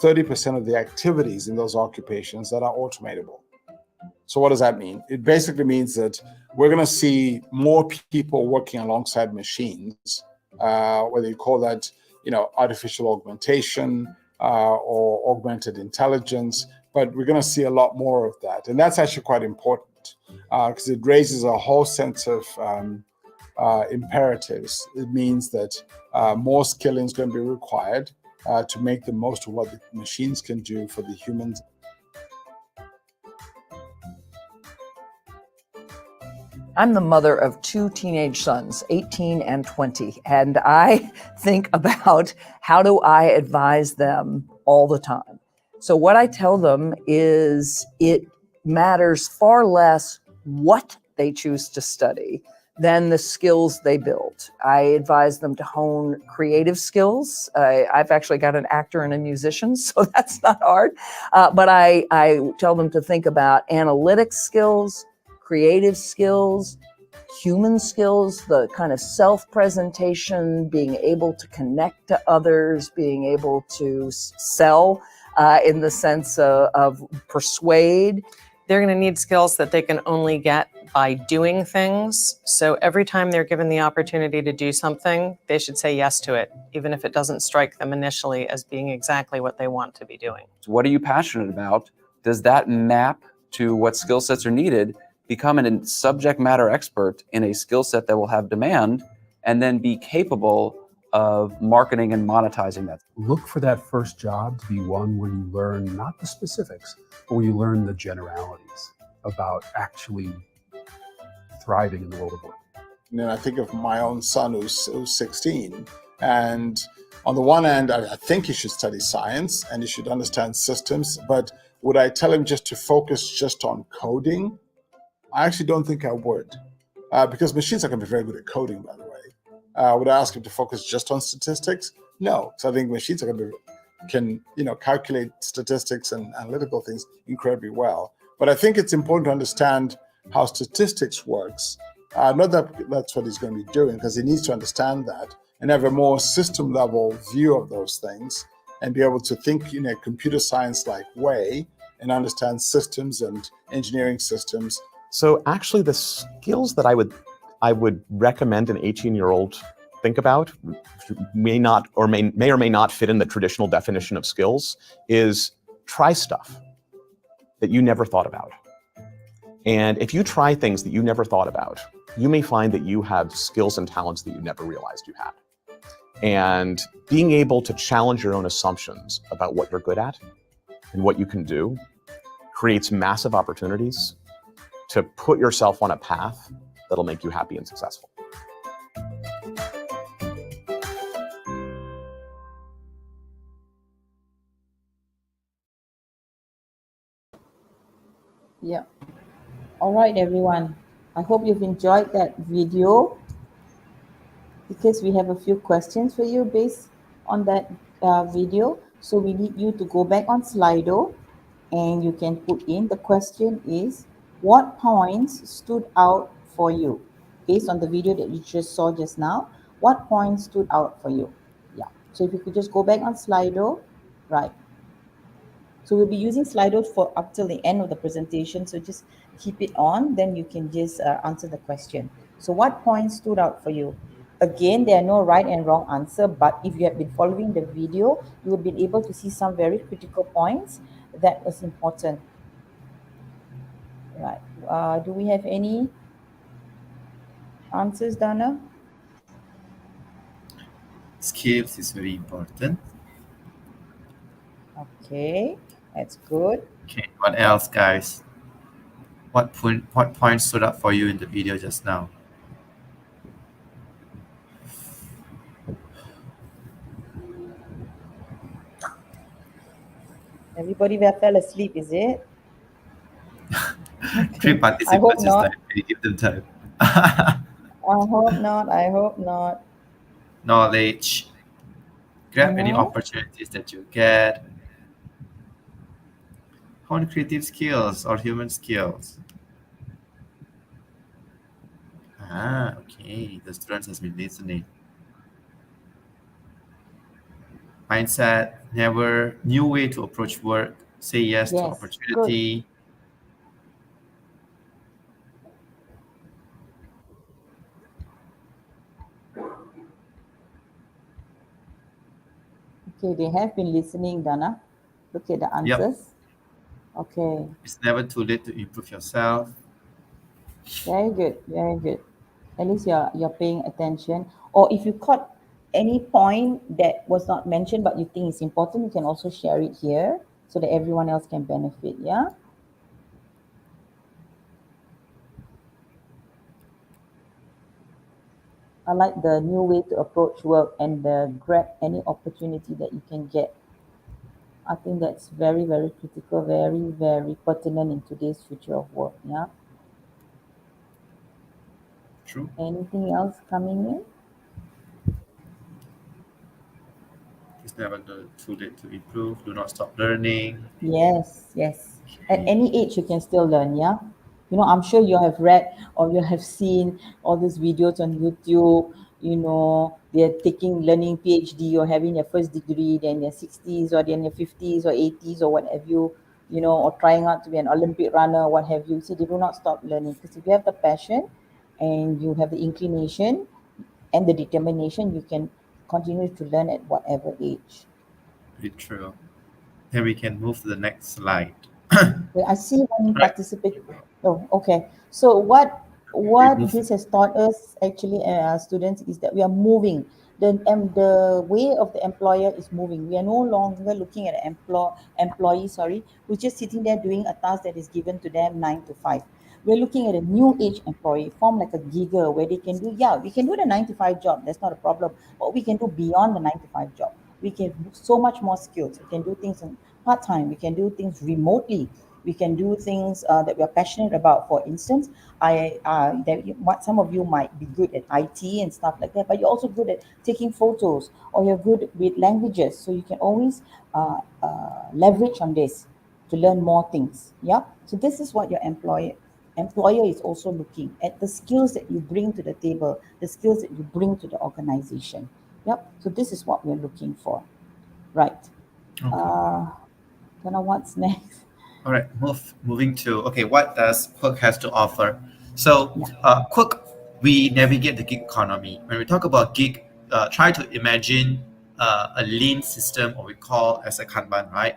30% of the activities in those occupations that are automatable. So what does that mean? It basically means that we're going to see more people working alongside machines, whether you call that, artificial augmentation or augmented intelligence, but we're going to see a lot more of that. And that's actually quite important because it raises a whole sense of imperatives. It means that more skilling is going to be required to make the most of what the machines can do for the humans. I'm the mother of two teenage sons, 18 and 20, and I think about how do I advise them all the time. So what I tell them is it matters far less what they choose to study than the skills they build. I advise them to hone creative skills. I've actually got an actor and a musician, so that's not hard. But I tell them to think about analytic skills, creative skills, human skills, the kind of self-presentation, being able to connect to others, being able to sell in the sense of persuade. They're going to need skills that they can only get by doing things. So every time they're given the opportunity to do something, they should say yes to it, even if it doesn't strike them initially as being exactly what they want to be doing. So what are you passionate about? Does that map to what skill sets are needed? Become a subject matter expert in a skill set that will have demand, and then be capable of marketing and monetizing that. Look for that first job to be one where you learn not the specifics, but where you learn the generalities about actually thriving in the world of work. And then I think of my own son who's 16, and on the one hand, I think he should study science and he should understand systems, but would I tell him just to focus just on coding? I actually don't think I would, because machines are going to be very good at coding, by the way. Would I ask him to focus just on statistics? No, because I think machines are going to can calculate statistics and analytical things incredibly well. But I think it's important to understand how statistics works. Not that that's what he's going to be doing, because he needs to understand that and have a more system level view of those things and be able to think in a computer science-like way and understand systems and engineering systems. So actually the skills that I would recommend an 18-year-old think about may or may not fit in the traditional definition of skills is try stuff that you never thought about. And if you try things that you never thought about, you may find that you have skills and talents that you never realized you had. And being able to challenge your own assumptions about what you're good at and what you can do creates massive opportunities to put yourself on a path that'll make you happy and successful. Yeah. All right, everyone. I hope you've enjoyed that video, because we have a few questions for you based on that video. So we need you to go back on Slido and you can put in the question is, what points stood out for you? Based on the video that you just saw just now, what points stood out for you? Yeah. So if you could just go back on Slido, right. So we'll be using Slido for up till the end of the presentation. So just keep it on, then you can just answer the question. So what points stood out for you? Again, there are no right and wrong answer, but if you have been following the video, you will be able to see some very critical points that was important. Right. Do we have any answers, Dana? Skills is very important. Okay, that's good. Okay, what else, guys? What point stood up for you in the video just now? Everybody fell asleep, is it? 3 I participants hope this not. time. Can you give them time? I hope not. I hope not. Knowledge. Grab any Mhm. opportunities that you get. On creative skills or human skills. Okay. The students has been listening. Mindset, never, new way to approach work, say yes to Yes, opportunity. Okay, they have been listening, Dana. Look at the Yep. answers. Okay, It's never too late to improve yourself. very good, very good. At least you're paying attention. Or if you caught any point that was not mentioned but you think is important, you can also share it here so that everyone else can benefit. Yeah. I like the new way to approach work and the grab any opportunity that you can get. I think that's very, very critical, very, very pertinent in today's future of work. Yeah. True. Anything else coming in? It's never too late to improve. Do not stop learning. Yes, yes. At any age, you can still learn, yeah? You know, I'm sure you have read or you have seen all these videos on YouTube, you know, they're taking learning PhD or having their first degree, then their 60s or then their 50s or 80s or what have you know, or trying out to be an Olympic runner, what have you. See, they do not stop learning because if you have the passion and you have the inclination and the determination, you can continue to learn at whatever age. Very true. Then we can move to the next slide. Okay, I see one Right. participant. Oh, okay. So what move- this has taught us actually, students, is that we are moving. The way of the employer is moving. We are no longer looking at an employee, sorry, who's just sitting there doing a task that is given to them 9 to 5. We're looking at a new age employee, form like a gigger, where they can do, yeah, we can do the 9 to 5 job. That's not a problem. But we can do beyond the 9 to 5 job. We can do so much more skills. We can do things in part-time. We can do things remotely. We can do things that we are passionate about. For instance, what some of you might be good at IT and stuff like that, but you're also good at taking photos, or you're good with languages. So you can always leverage on this to learn more things. Yeah. So this is what your employer is also looking at, the skills that you bring to the table, the skills that you bring to the organization. Yep. So this is what we're looking for. Right. Okay. Don't know what's next. All right, moving to, okay, what does Qwork has to offer? So Qwork, we navigate the gig economy. When we talk about gig, try to imagine a lean system, or we call as a Kanban, right?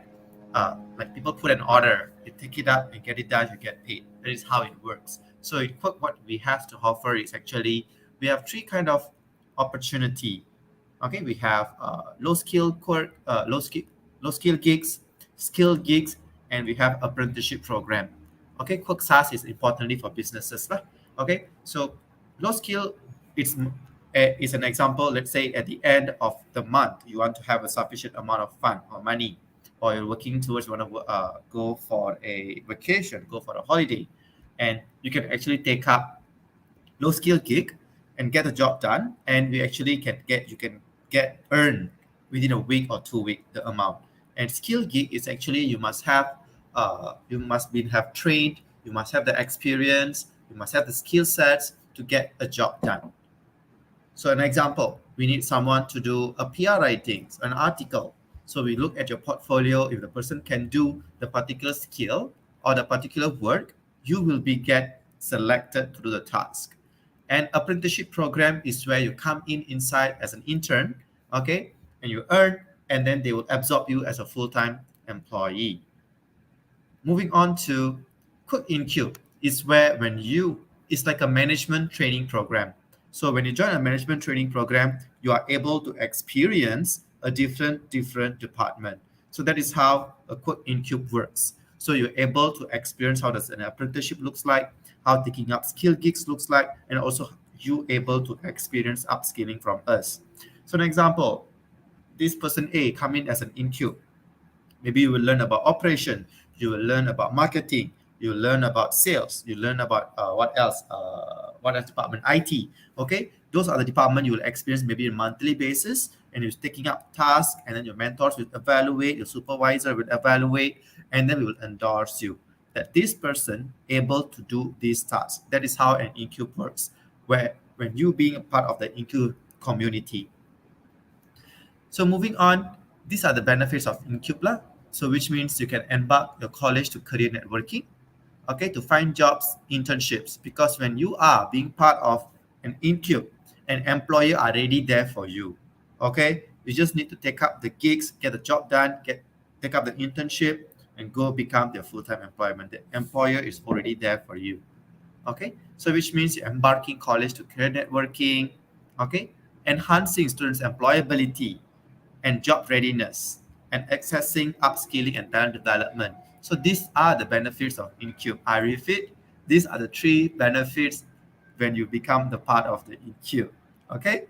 Like people put an order, you take it up and get it done, you get paid. That is how it works. So in Qwork, what we have to offer is actually, we have three kind of opportunity. Okay, we have low skill gigs, skill gigs, and we have apprenticeship program. Okay, Qwork SaaS is importantly for businesses. Okay, so low skill is an example. Let's say at the end of the month, you want to have a sufficient amount of fund or money, or you're working towards, you want to go for a vacation, go for a holiday, and you can actually take up low skill gig and get the job done, and we actually you can earn within a week or 2 week the amount. And skill gig is actually, you must have have trained, you must have the experience, you must have the skill sets to get a job done. So an example, we need someone to do a PR writing, an article. So we look at your portfolio. If the person can do the particular skill or the particular work, you will be get selected to do the task. And apprenticeship program is where you come inside as an intern, okay, and you earn, and then they will absorb you as a full-time employee. Moving on to Qwork in Cube is where it's like a management training program. So when you join a management training program, you are able to experience a different department. So that is how a Qwork in Cube works. So you're able to experience how does an apprenticeship looks like, how taking up skill gigs looks like, and also you able to experience upskilling from us. So an example, this person A come in as an in-cube. Maybe you will learn about operation, you will learn about marketing, you will learn about sales, you learn about what else department, IT. Okay, those are the department you will experience maybe on a monthly basis, and you're taking up tasks, and then your mentors will evaluate, your supervisor will evaluate, and then we will endorse you that this person able to do these tasks. That is how an in-cube works, where when you being a part of the in-cube community. So moving on, these are the benefits of in-cube lah. So which means you can embark your college to career networking, okay, to find jobs, internships, because when you are being part of an in-cube, an employer are already there for you, okay? You just need to take up the gigs, get the job done, take up the internship, and go become their full-time employment. The employer is already there for you, okay? So which means you're embarking college to career networking, okay? Enhancing students' employability and job readiness, and accessing upskilling and talent development. So these are the benefits of in-cube. I repeat, these are the 3 benefits when you become the part of the in-cube, okay?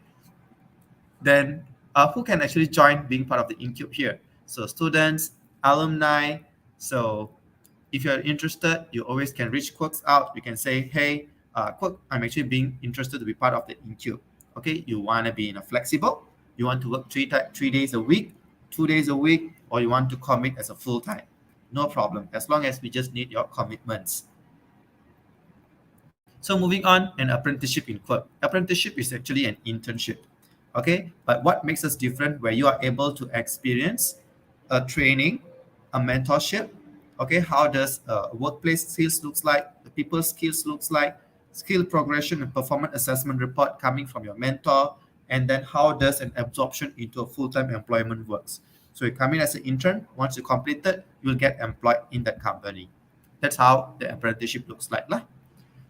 Then who can actually join being part of the in-cube here? So students, alumni. So if you're interested, you always can reach Qwork out. You can say, hey, Qwork, I'm actually being interested to be part of the in-cube. Okay, you want to be in a flexible, you want to work 3 days a week, 2 days a week, or you want to commit as a full-time. No problem, as long as we just need your commitments. So moving on, an apprenticeship in Qwork. Apprenticeship is actually an internship, okay? But what makes us different, where you are able to experience a training, a mentorship, okay? How does workplace skills looks like, the people skills looks like, skill progression and performance assessment report coming from your mentor, and then how does an absorption into a full-time employment works. So you come in as an intern, once you complete it, you'll get employed in that company. That's how the apprenticeship looks like lah.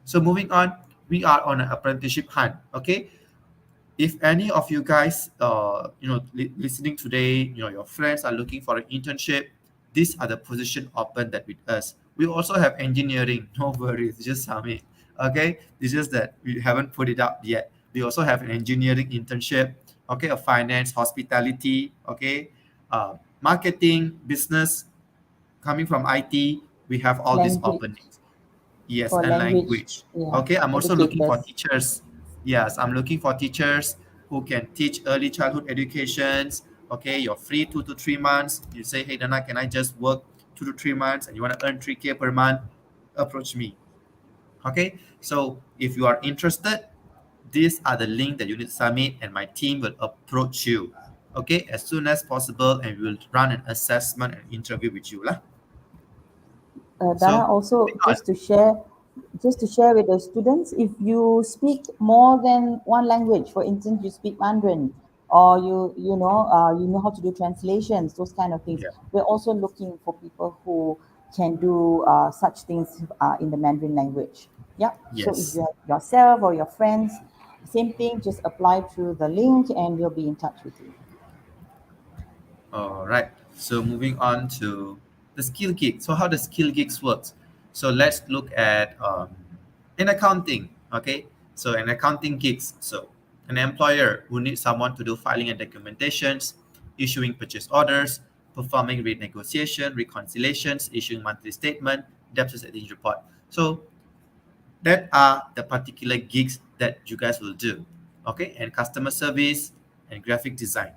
So moving on, we are on an apprenticeship hunt, okay? If any of you guys, listening today, your friends are looking for an internship, these are the position open that with us. We also have engineering, no worries, just submit, okay? It's just that we haven't put it up yet. We also have an engineering internship, okay, a finance, hospitality, okay, marketing, business, coming from IT, we have all these openings. Yes, For and language. yeah, Okay, I'm also looking for educators. teachers. Yes, I'm looking for teachers who can teach early childhood educations. Okay, you're free 2 to 3 months. You say, hey, Dana, can I just work 2 to 3 months and you want to earn 3K per month? Approach me. Okay, so if you are interested, these are the link that you need to submit and my team will approach you, okay, as soon as possible, and we will run an assessment and interview with you lah. Dana, also just to share with the students, if you speak more than one language, for instance, you speak Mandarin, or you know how to do translations, those kind of things. Yeah. We're also looking for people who can do such things in the Mandarin language. Yeah. Yes. So if you have yourself or your friends, same thing, just apply through the link and we'll be in touch with you. All right. So moving on to the skill gig. So how the skill gigs works? So let's look at in accounting. Okay. So in accounting gigs. So an employer who needs someone to do filing and documentations, issuing purchase orders, performing renegotiation, reconciliations, issuing monthly statement, debt setting report. So that are the particular gigs that you guys will do. Okay. And customer service and graphic design.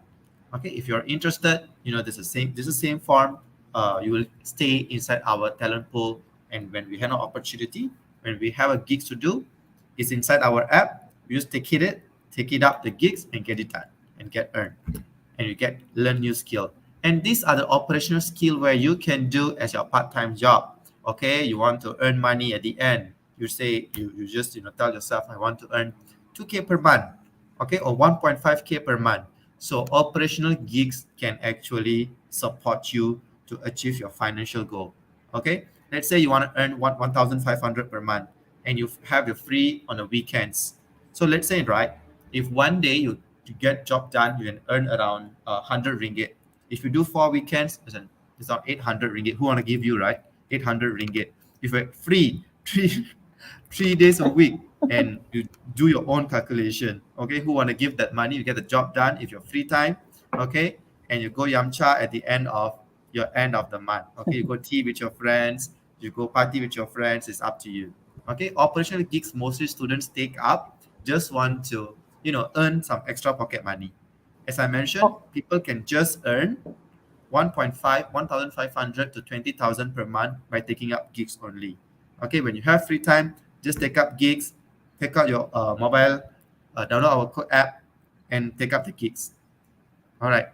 Okay, if you're interested, this is the same form. You will stay inside our talent pool, and when we have an opportunity, when we have a gigs to do, it's inside our app. You just take it up the gigs and get it done and get earned, and you learn new skill. And these are the operational skill where you can do as your part-time job. Okay, you want to earn money at the end. you say you just tell yourself, I want to earn 2K per month, okay, or 1.5K per month. So operational gigs can actually support you to achieve your financial goal. Okay, let's say you want to earn 1,500 per month, and you have your free on the weekends. So let's say, right, if one day you get job done, you can earn around 100 ringgit. If you do 4 weekends, it's around 800 ringgit. Who want to give you, right? 800 ringgit. If you're free 3 days a week, and you do your own calculation, okay, who want to give that money, you get the job done if you're free time, okay, and you go yamcha at the end of the month, okay, you go tea with your friends, you go party with your friends, it's up to you. Okay, operational gigs mostly students take up, just want to earn some extra pocket money. As I mentioned, people can just earn 1,500 to 20,000 per month by taking up gigs only. Okay, when you have free time, just take up gigs, take out your mobile, download our Qwork app, and take up the gigs. All right.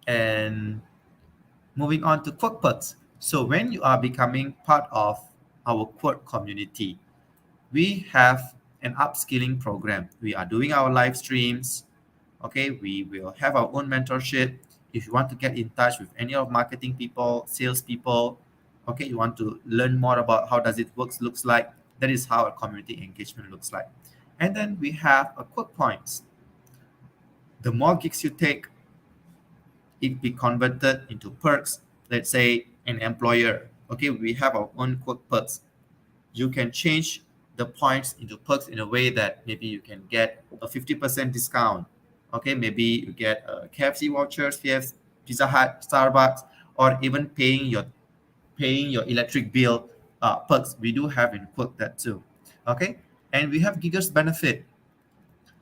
And moving on to Qwork perks. So when you are becoming part of our Qwork community, we have an upskilling program. We are doing our live streams. Okay, we will have our own mentorship. If you want to get in touch with any of marketing people, sales people, okay, you want to learn more about how does it looks like, that is how a community engagement looks like. And then we have a Qwork points. The more gigs you take, it be converted into perks. Let's say an employer, okay, we have our own Qwork perks. You can change the points into perks in a way that maybe you can get a 50% discount. Okay, maybe you get KFC vouchers, Pizza Hut, Starbucks, or even paying your electric bill perks. We do have in Qwork that too. Okay, and we have Giggers benefit.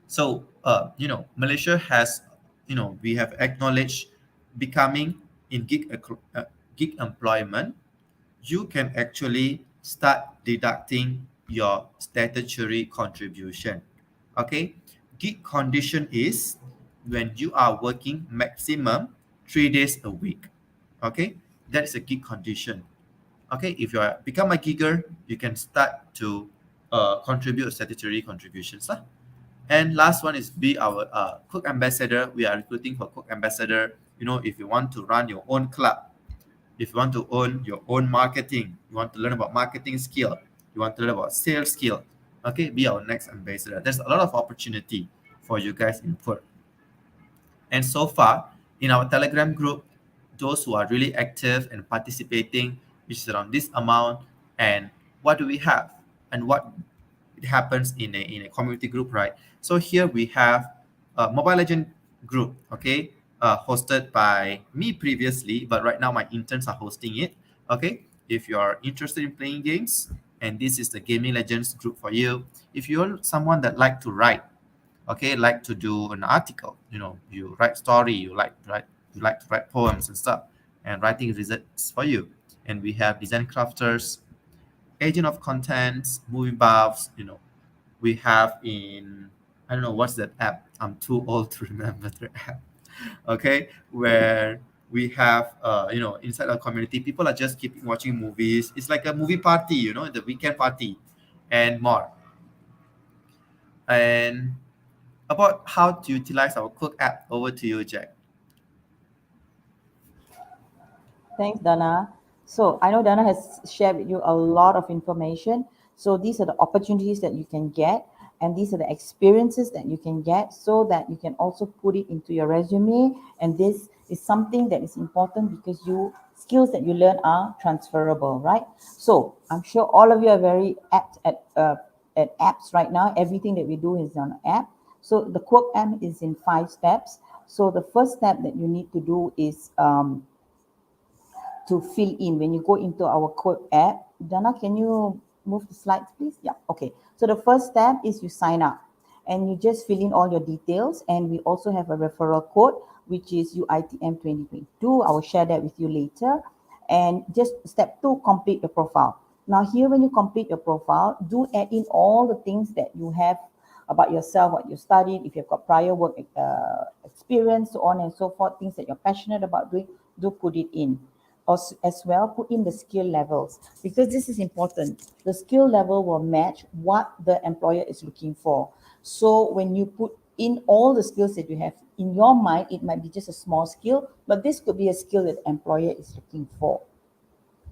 So Malaysia has, we have acknowledged becoming in gig employment. You can actually start deducting your statutory contribution. Okay, gig condition is when you are working maximum 3 days a week. Okay, that is a gig condition. Okay, if you are become a gigger, you can start to contribute statutory contributions. And last one is be our Qwork ambassador. We are recruiting for Qwork ambassador. If you want to run your own club, if you want to own your own marketing, you want to learn about marketing skill, you want to learn about sales skill, okay, be our next ambassador. There's a lot of opportunity for you guys in Qwork. And so far, in our Telegram group, those who are really active and participating, which is around this amount, and what do we have? And what happens in a community group, right? So here we have a Mobile Legend group, okay, hosted by me previously, but right now my interns are hosting it. Okay, if you are interested in playing games, and this is the Gaming Legends group for you. If you're someone that like to write, okay, like to do an article, you write story, you like to write poems and stuff, and writing results for you. And we have design crafters, agent of contents, movie buffs. We have in, I don't know what's that app. I'm too old to remember the app. Okay, where we have inside our community, people are just keeping watching movies. It's like a movie party, the weekend party, and more. And about how to utilize our Qwork app, over to you, Jack. Thanks, Dana. So I know Dana has shared with you a lot of information. So these are the opportunities that you can get, and these are the experiences that you can get, so that you can also put it into your resume. And this is something that is important because skills that you learn are transferable, right? So I'm sure all of you are very apt at apps right now. Everything that we do is on an app. So the Qwork app is in 5 steps. So the first step that you need to do is to fill in when you go into our Qwork app. Dana, can you move the slides, please? Yeah, okay. So the first step is you sign up, and you just fill in all your details. And we also have a referral code, which is UITM 2022. I will share that with you later. And just step 2, complete your profile. Now here, when you complete your profile, do add in all the things that you have about yourself, what you studied, if you've got prior work experience, so on and so forth, things that you're passionate about doing, do put it in. as well put in the skill levels, because this is important. The skill level will match what the employer is looking for. So when you put in all the skills that you have in your mind, it might be just a small skill, but this could be a skill that the employer is looking for.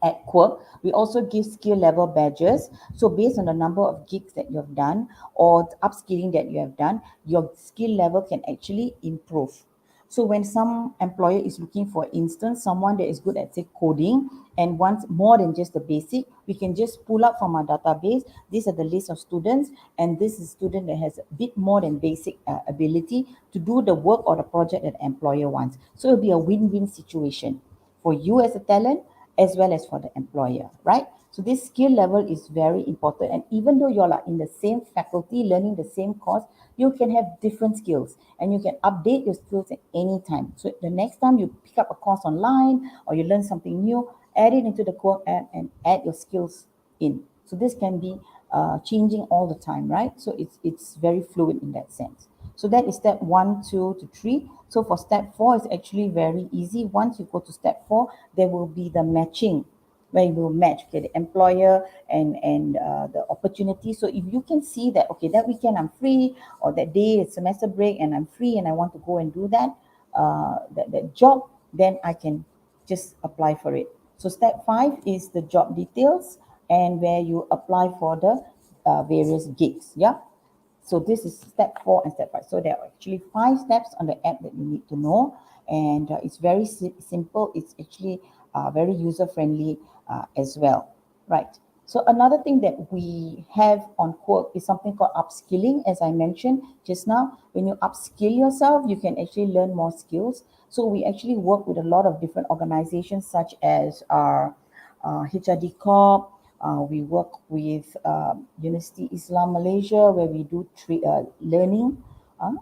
At Qwork, we also give skill level badges. So based on the number of gigs that you have done or upskilling that you have done, your skill level can actually improve. So when some employer is looking, for instance, someone that is good at, say, coding and wants more than just the basic, we can just pull up from our database. These are the list of students, and this is a student that has a bit more than basic ability to do the work or the project that the employer wants. So it'll be a win-win situation for you as a talent, as well as for the employer, right? So this skill level is very important. And even though you're like in the same faculty, learning the same course, you can have different skills and you can update your skills at any time. So the next time you pick up a course online or you learn something new, add it into the Qwork app and add your skills in. So this can be changing all the time, right? So it's very fluid in that sense. So that is step 1, 2 to 3. So for step 4, it's actually very easy. Once you go to step 4, there will be the matching, where you will match, okay, the employer and the opportunity. So if you can see that, okay, that weekend I'm free, or that day it's semester break and I'm free and I want to go and do that job, then I can just apply for it. So step 5 is the job details, and where you apply for the various gigs. Yeah. So this is step 4 and step 5. So there are actually 5 steps on the app that you need to know, and it's very simple. It's actually very user-friendly as well, right? So another thing that we have on Qwork is something called upskilling. As I mentioned just now, when you upskill yourself, you can actually learn more skills. So we actually work with a lot of different organizations, such as our HRD Corp. We work with University Islam Malaysia, where we do learning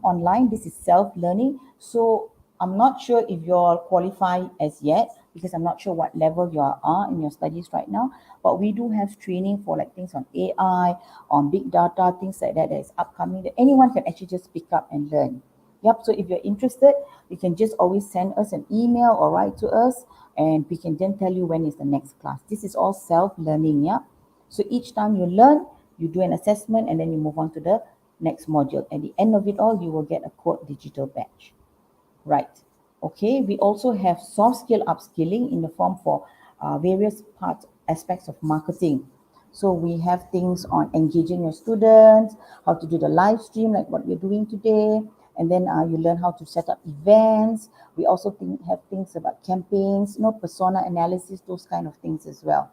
online. This is self-learning. So I'm not sure if you're qualified as yet, because I'm not sure what level you are in your studies right now. But we do have training for like things on AI, on big data, things like that is upcoming, that anyone can actually just pick up and learn. Yep. So if you're interested, you can just always send us an email or write to us, and we can then tell you when is the next class. This is all self-learning. Yeah. So each time you learn, you do an assessment, and then you move on to the next module. At the end of it all, you will get a Qwork digital badge. Right. Okay. We also have soft skill upskilling in the form for various aspects of marketing. So we have things on engaging your students, how to do the live stream like what we're doing today, and then you learn how to set up events. We also have things about campaigns, persona analysis, those kind of things as well.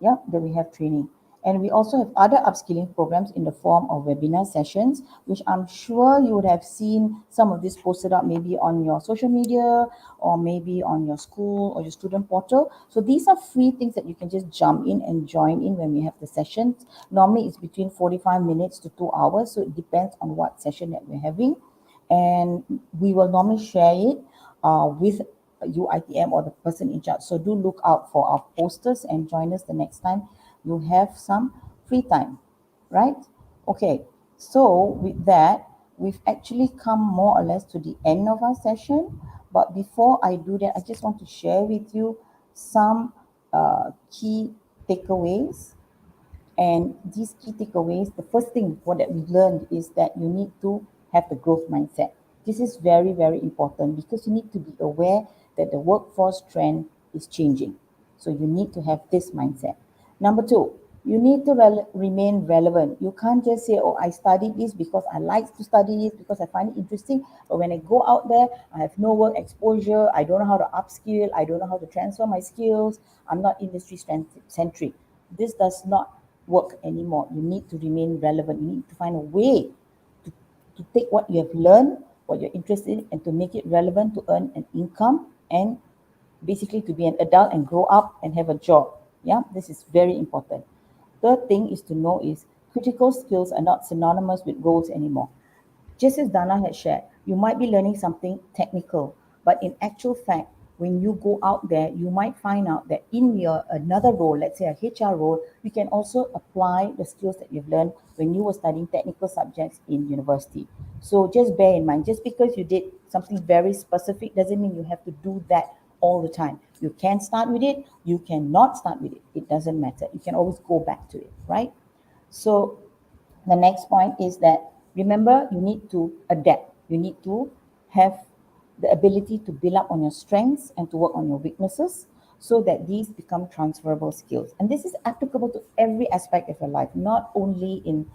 Yeah, then we have training. And we also have other upskilling programs in the form of webinar sessions, which I'm sure you would have seen some of this posted up maybe on your social media or maybe on your school or your student portal. So these are free things that you can just jump in and join in when we have the sessions. Normally it's between 45 minutes to 2 hours. So it depends on what session that we're having. And we will normally share it with UITM or the person in charge. So do look out for our posters and join us the next time you have some free time, right? Okay, so with that, we've actually come more or less to the end of our session. But before I do that, I just want to share with you some key takeaways. And these key takeaways, the first thing that we learned is that you need to have the growth mindset. This is very, very important, because you need to be aware that the workforce trend is changing. So you need to have this mindset. Number 2, you need to remain relevant. You can't just say, oh, I studied this because I like to study this, because I find it interesting. But when I go out there, I have no work exposure. I don't know how to upskill. I don't know how to transfer my skills. I'm not industry centric. This does not work anymore. You need to remain relevant. You need to find a way to take what you have learned, what you're interested in, and to make it relevant to earn an income, and basically to be an adult and grow up and have a job. Yeah, this is very important. Third thing is to know is critical skills are not synonymous with roles anymore. Just as Dana had shared, you might be learning something technical, but in actual fact, when you go out there, you might find out that in your another role, let's say a HR role, you can also apply the skills that you've learned when you were studying technical subjects in university. So just bear in mind, just because you did something very specific doesn't mean you have to do that all the time. You can start with it, you cannot start with it. It doesn't matter. You can always go back to it, right? So the next point is that, remember, you need to adapt. You need to have the ability to build up on your strengths and to work on your weaknesses so that these become transferable skills. And this is applicable to every aspect of your life, not only in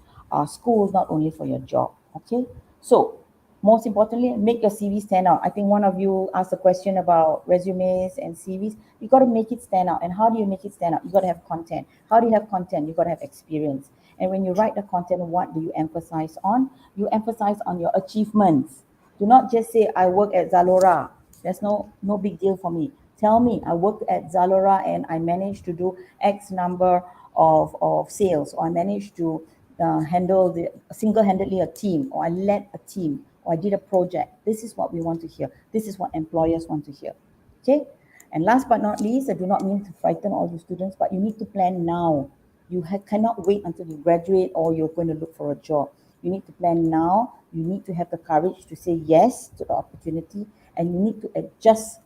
schools, not only for your job, okay? So most importantly, make your CV stand out. I think one of you asked a question about resumes and CVs. You got to make it stand out. And how do you make it stand out? You got to have content. How do you have content? You got to have experience. And when you write the content, what do you emphasize on? You emphasize on your achievements. Do not just say, I work at Zalora. That's no big deal for me. Tell me, I work at Zalora and I managed to do X number of sales, or I managed to handle single-handedly a team, or I led a team, or I did a project. This is what we want to hear. This is what employers want to hear. Okay? And last but not least, I do not mean to frighten all the students, but you need to plan now. You cannot wait until you graduate or you're going to look for a job. You need to plan now. You need to have the courage to say yes to the opportunity, and you need to adjust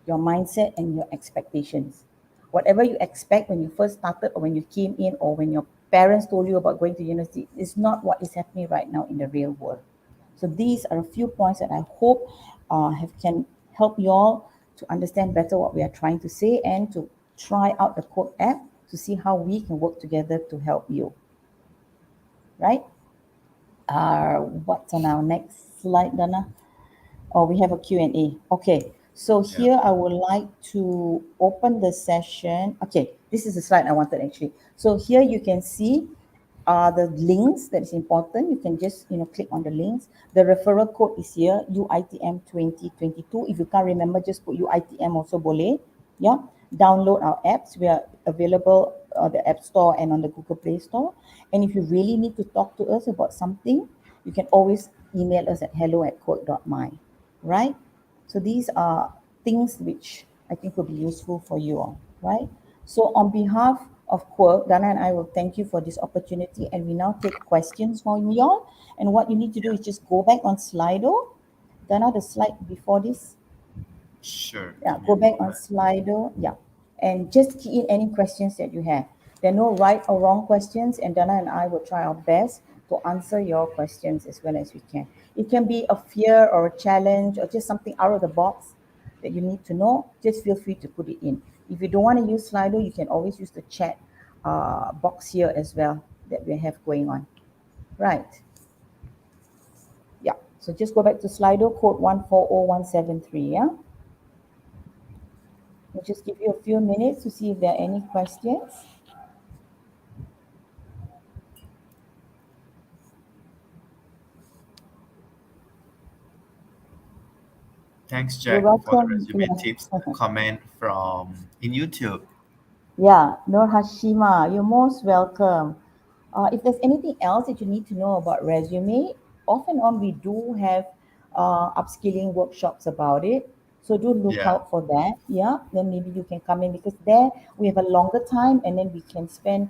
your mindset and your expectations. Whatever you expect when you first started, or when you came in, or when your parents told you about going to university, is not what is happening right now in the real world. So these are a few points that I hope can help you all to understand better what we are trying to say, and to try out the Qwork app to see how we can work together to help you. Right? What's on our next slide, Dana? Oh, we have a Q&A. Okay, so here I would like to open the session. Okay, this is the slide I wanted actually. So here you can see the links that is important. You can just click on the links. The referral code is here, UITM 2022. If you can't remember, just put UITM also boleh. Yeah. Download our apps. We are available on the App Store and on the Google Play Store. And if you really need to talk to us about something, you can always email us at hello@qwork.my. Right? So these are things which I think will be useful for you all, right? So on behalf of Qwork, Dana and I will thank you for this opportunity, and we now take questions from you all. And what you need to do is just go back on Slido. Dana, the slide before this. Sure. Yeah, go back on Slido. Yeah. And just key in any questions that you have. There are no right or wrong questions, and Dana and I will try our best to answer your questions as well as we can. It can be a fear or a challenge or just something out of the box that you need to know. Just feel free to put it in. If you don't want to use Slido, you can always use the chat box here as well that we have going on. Right. Yeah. So just go back to Slido, code 140173. Yeah. We'll just give you a few minutes to see if there are any questions. Thanks, Jack, You're for the welcome. resume Yeah. tips. Comment from in YouTube. Yeah, Nur Hashima, you're most welcome. If there's anything else that you need to know about resume, off and on we do have upskilling workshops about it. So do look out for that. Yeah, then maybe you can come in, because there we have a longer time, and then we can spend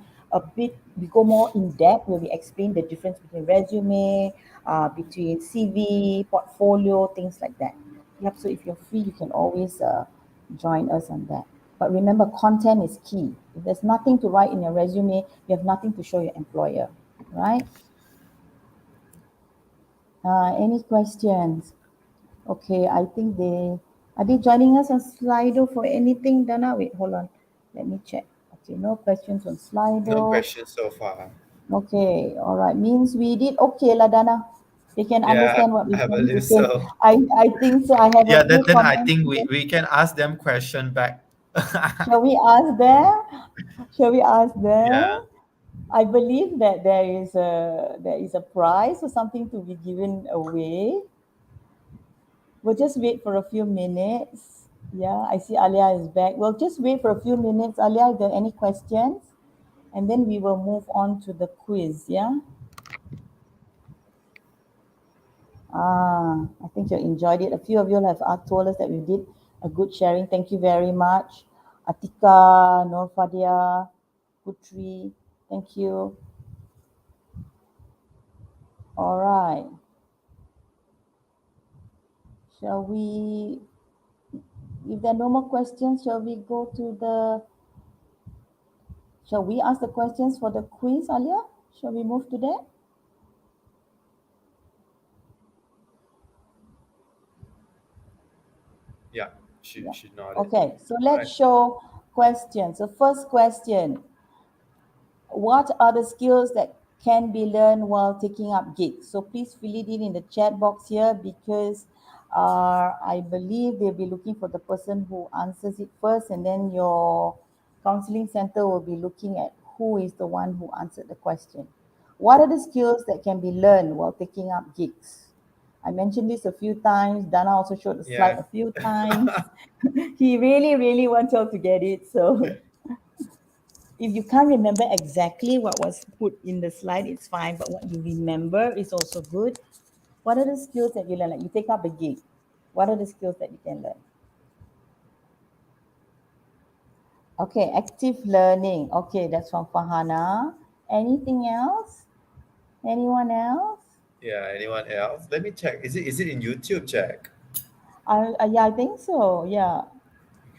we go more in depth where we explain the difference between resume, between CV, portfolio, things like that. Yep, so if you're free, you can always join us on that. But remember, content is key. If there's nothing to write in your resume, you have nothing to show your employer, right? Any questions? Okay, I think are they joining us on Slido for anything, Dana? Wait, hold on. Let me check. Okay, no questions on Slido. No questions so far. Okay, all right. Means we did okay, lah, Dana. They can understand what we're I trying to believe say. so. I think so. I have a few Then I comments. think we can ask them question back. Shall we ask them? Shall we ask them? Yeah. I believe that there is a prize or something to be given away. We'll just wait for a few minutes. Yeah, I see Alia is back. We'll just wait for a few minutes. Alia, are there any questions? And then we will move on to the quiz, yeah? I think you enjoyed it. A few of you have told us that we did a good sharing. Thank you very much. Atika, Nur Fadia, Putri, thank you. All right. Shall we If there are no more questions, shall we ask the questions for the quiz, Alia? Shall we move to that? Yeah, she nodded. Okay, so let's show questions. So first question, what are the skills that can be learned while taking up gigs? So please fill it in the chat box here, because I believe they'll be looking for the person who answers it first, and then your counseling center will be looking at who is the one who answered the question. What are the skills that can be learned while taking up gigs? I mentioned this a few times. Dana also showed the slide a few times. He really wants y'all to get it. So if you can't remember exactly what was put in the slide, it's fine. But what you remember is also good. What are the skills that you learn? Like you take up a gig. What are the skills that you can learn? Okay, active learning. Okay, that's from Fahana. Anything else? Anyone else? Yeah, anyone else? Let me check. Is it in YouTube, Jack? Yeah, I think so. Yeah.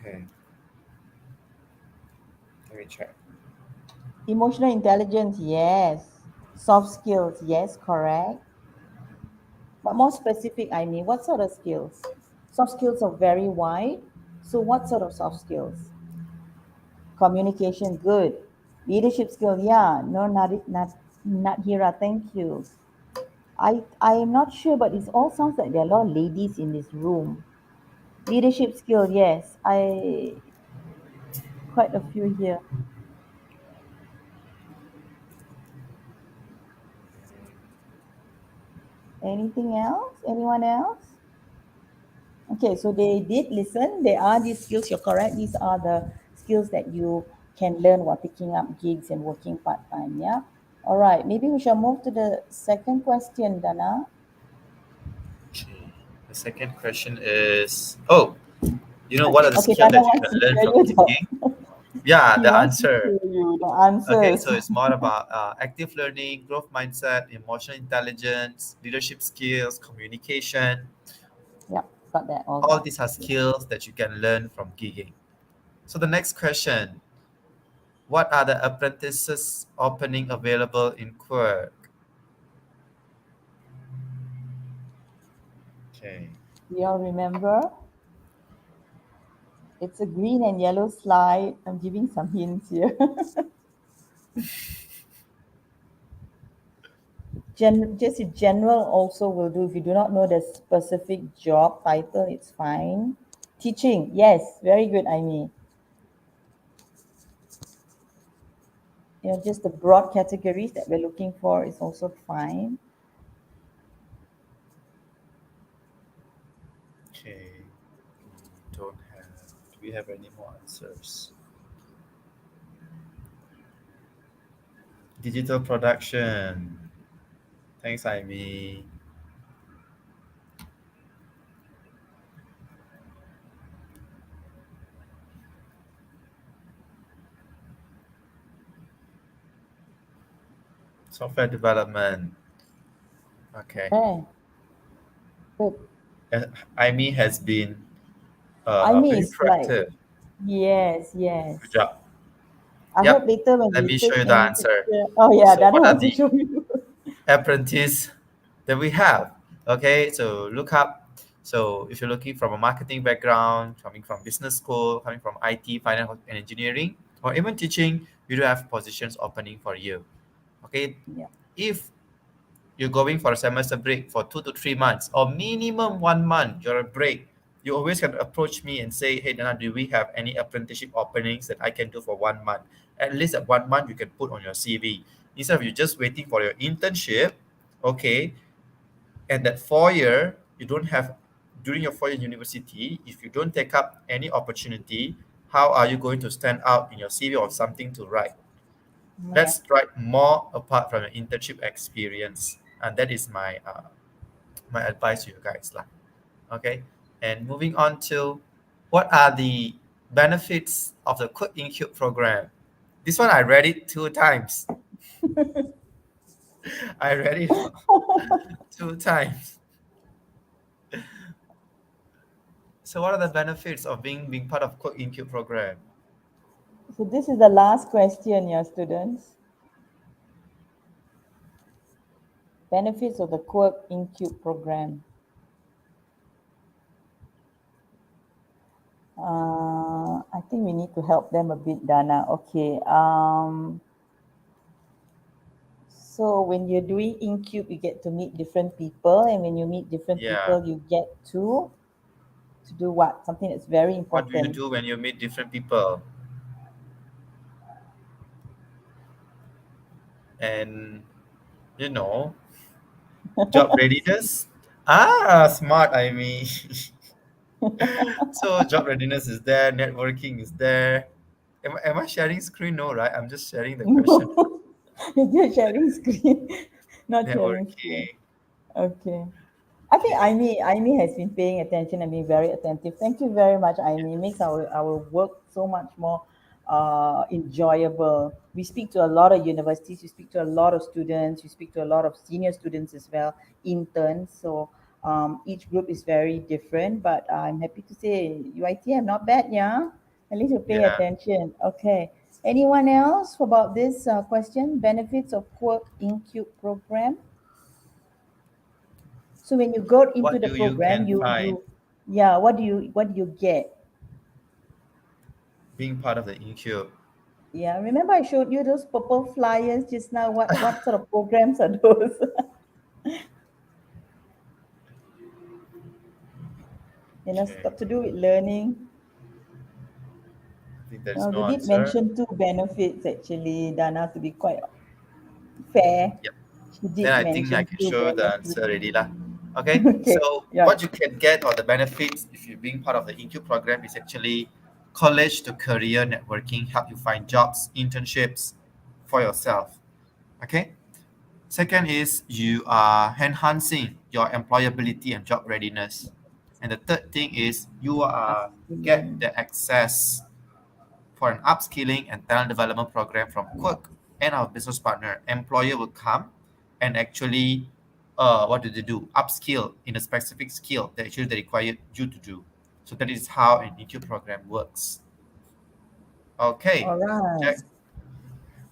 Okay. Let me check. Emotional intelligence, yes. Soft skills, yes, correct. But more specific, I mean, what sort of skills? Soft skills are very wide. So what sort of soft skills? Communication, good. Leadership skill, yeah. No, not Hira, thank you. I'm not sure, but it all sounds like there are a lot of ladies in this room. Leadership skill, yes. Quite a few here. Anything else? Anyone else? Okay, so they did listen. There are these skills, you're correct. These are the skills that you can learn while picking up gigs and working part-time, yeah? All right, maybe we shall move to the second question, Dana. Okay. The second question is, what are the Okay, skills Dana that you wants can to learn share from you gigging? Yeah, he the wants to answer. share you the Okay, answers. so it's more about active learning, growth mindset, emotional intelligence, leadership skills, communication. Yep, got that all. All these are skills that you can learn from gigging. So the next question, what are the apprentices opening available in Qwork? Okay. You all remember? It's a green and yellow slide. I'm giving some hints here. Just in general also will do. If you do not know the specific job title, it's fine. Teaching, yes, very good, Aimee. Just the broad categories that we're looking for is also fine. Okay. Do we have any more answers? Digital production. Thanks, Amy. Software development. Okay. Good. Amy has been Aimee very is like, proactive. yes. Good job. I hope later when Let we me take show you the any answer. picture. Oh yeah, So Dana what are wants to the show you. apprentice that we have? Okay, so look up. So if you're looking from a marketing background, coming from business school, coming from IT, finance and engineering, or even teaching, we do have positions opening for you. Okay, Yeah. if you're going for a semester break for 2 to 3 months or minimum 1 month, you're a break, you always can approach me and say, hey Dana, do we have any apprenticeship openings that I can do for 1 month? At least at 1 month you can put on your CV instead of you just waiting for your internship. Okay, and that 4 year you don't have, during your 4 year university, if you don't take up any opportunity, how are you going to stand out in your CV or something to write? Let's write more apart from your internship experience, and that is my my advice to you guys lah. Okay, and moving on to what are the benefits of the Qwork Incube program. This one I read it 2 times. I read it 2 times. So what are the benefits of being part of Qwork InCube program? So this is the last question, yeah, students. Benefits of the Qwork InCube program. I think we need to help them a bit, Dana. Okay. So when you're doing InCube, you get to meet different people, and when you meet different people, you get to do what? Something that's very What do you important. do when you meet different people? And you know, job readiness. Smart. I mean, so job readiness is there, networking is there. Am I sharing screen? No, right? I'm just sharing the question. No, you're sharing screen, not sharing screen. Networking. Okay. I think Okay. Aimee has been paying attention and being very attentive. Thank you very much, Aimee. It makes our work so much more enjoyable. We speak to a lot of universities, we speak to a lot of students, we speak to a lot of senior students as well, interns. So each group is very different, but I'm happy to say UITM, not bad, yeah? At least you pay Yeah. attention. Okay. Anyone else about this question? Benefits of Qwork InCube program? So when you go into What the do you program, can find yeah, what do you get? being part of the InCube? Yeah, remember I showed you those purple flyers just now. What sort of programs are those? It's Okay. got to do with learning. I think there is Now they no did answer. mention two benefits actually, Dana, to be quite fair. Yep. She Then did I think I mention can two show the benefits. answer already lah. Okay. Okay, So yeah. what you can get or the benefits if you're being part of the InCube program is actually college to career networking, help you find jobs, internships for yourself. Okay. Second is you are enhancing your employability and job readiness. And the third thing is you are get Upskilling. the access for an upskilling and talent development program from Qwork and our business partner. Employer will come and actually, what do they do? Upskill in a specific skill that actually they require you to do. So that is how an InQ program works. Okay, All right. Jack.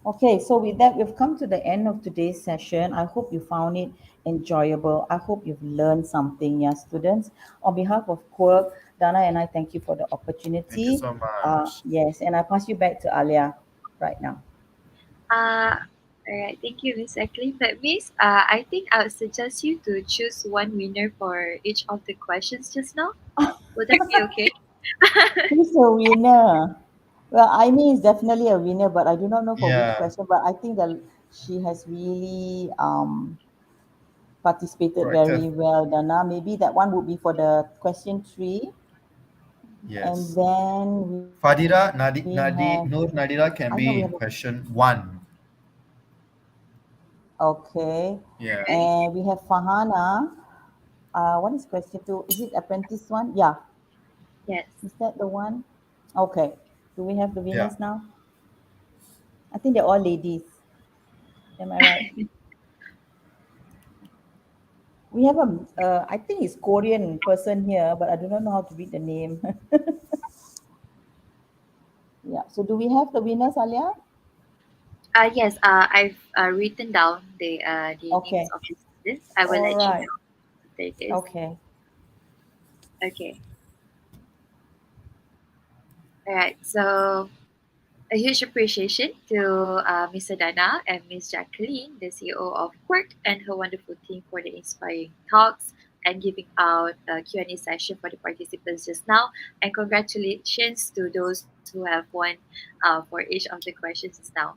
Okay, so with that, we've come to the end of today's session. I hope you found it enjoyable. I hope you've learned something, yeah, students. On behalf of Qwork, Dana and I thank you for the Thank you opportunity. so much. Yes, and I pass you back to Alia right now. All right, thank you, Miss Eckley. But Miss, I think I would suggest you to choose one winner for each of the questions just now. Would that be okay? Who's a winner? Well, Aimee is definitely a winner, but I do not know for which Yeah, question. But I think that she has really participated proactive. very well, Dana. Maybe that one would be for the question 3. And Yes. then Fadira, we Nadi, have, Nur Nadira can I know be we in have, question 1. okay. Yeah. And we have Fahana. What is question 2? Is it apprentice one? Yeah. Yes. Is that the one? Okay. Do we have the Yeah. winners now? I think they're all ladies. Am I right? We have I think it's Korean person here, but I do not know how to read the name. Yeah. So do we have the winners, Alia? Yes, I've written down the names Okay. of the students. I will All let you right. know after it is. Okay. Okay. All right. So a huge appreciation to Ms. Adana and Ms. Jacqueline, the CEO of Qwork, and her wonderful team for the inspiring talks and giving out a Q&A session for the participants just now. And congratulations to those who have won for each of the questions just now.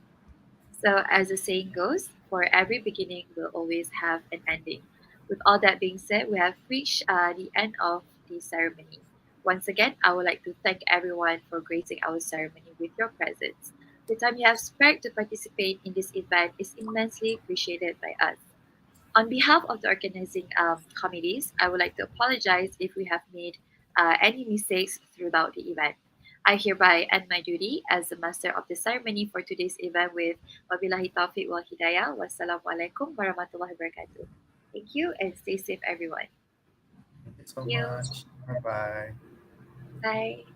So, as the saying goes, for every beginning will always have an ending. With all that being said, we have reached the end of the ceremony. Once again, I would like to thank everyone for gracing our ceremony with your presence. The time you have spared to participate in this event is immensely appreciated by us. On behalf of the organizing committees, I would like to apologize if we have made any mistakes throughout the event. I hereby end my duty as the master of the ceremony for today's event with Wabillahi Taufiq wal Hidayah. Wassalamualaikum warahmatullahi wabarakatuh. Thank you and stay safe, everyone. Thank you so Thank you. much. Bye bye. Bye.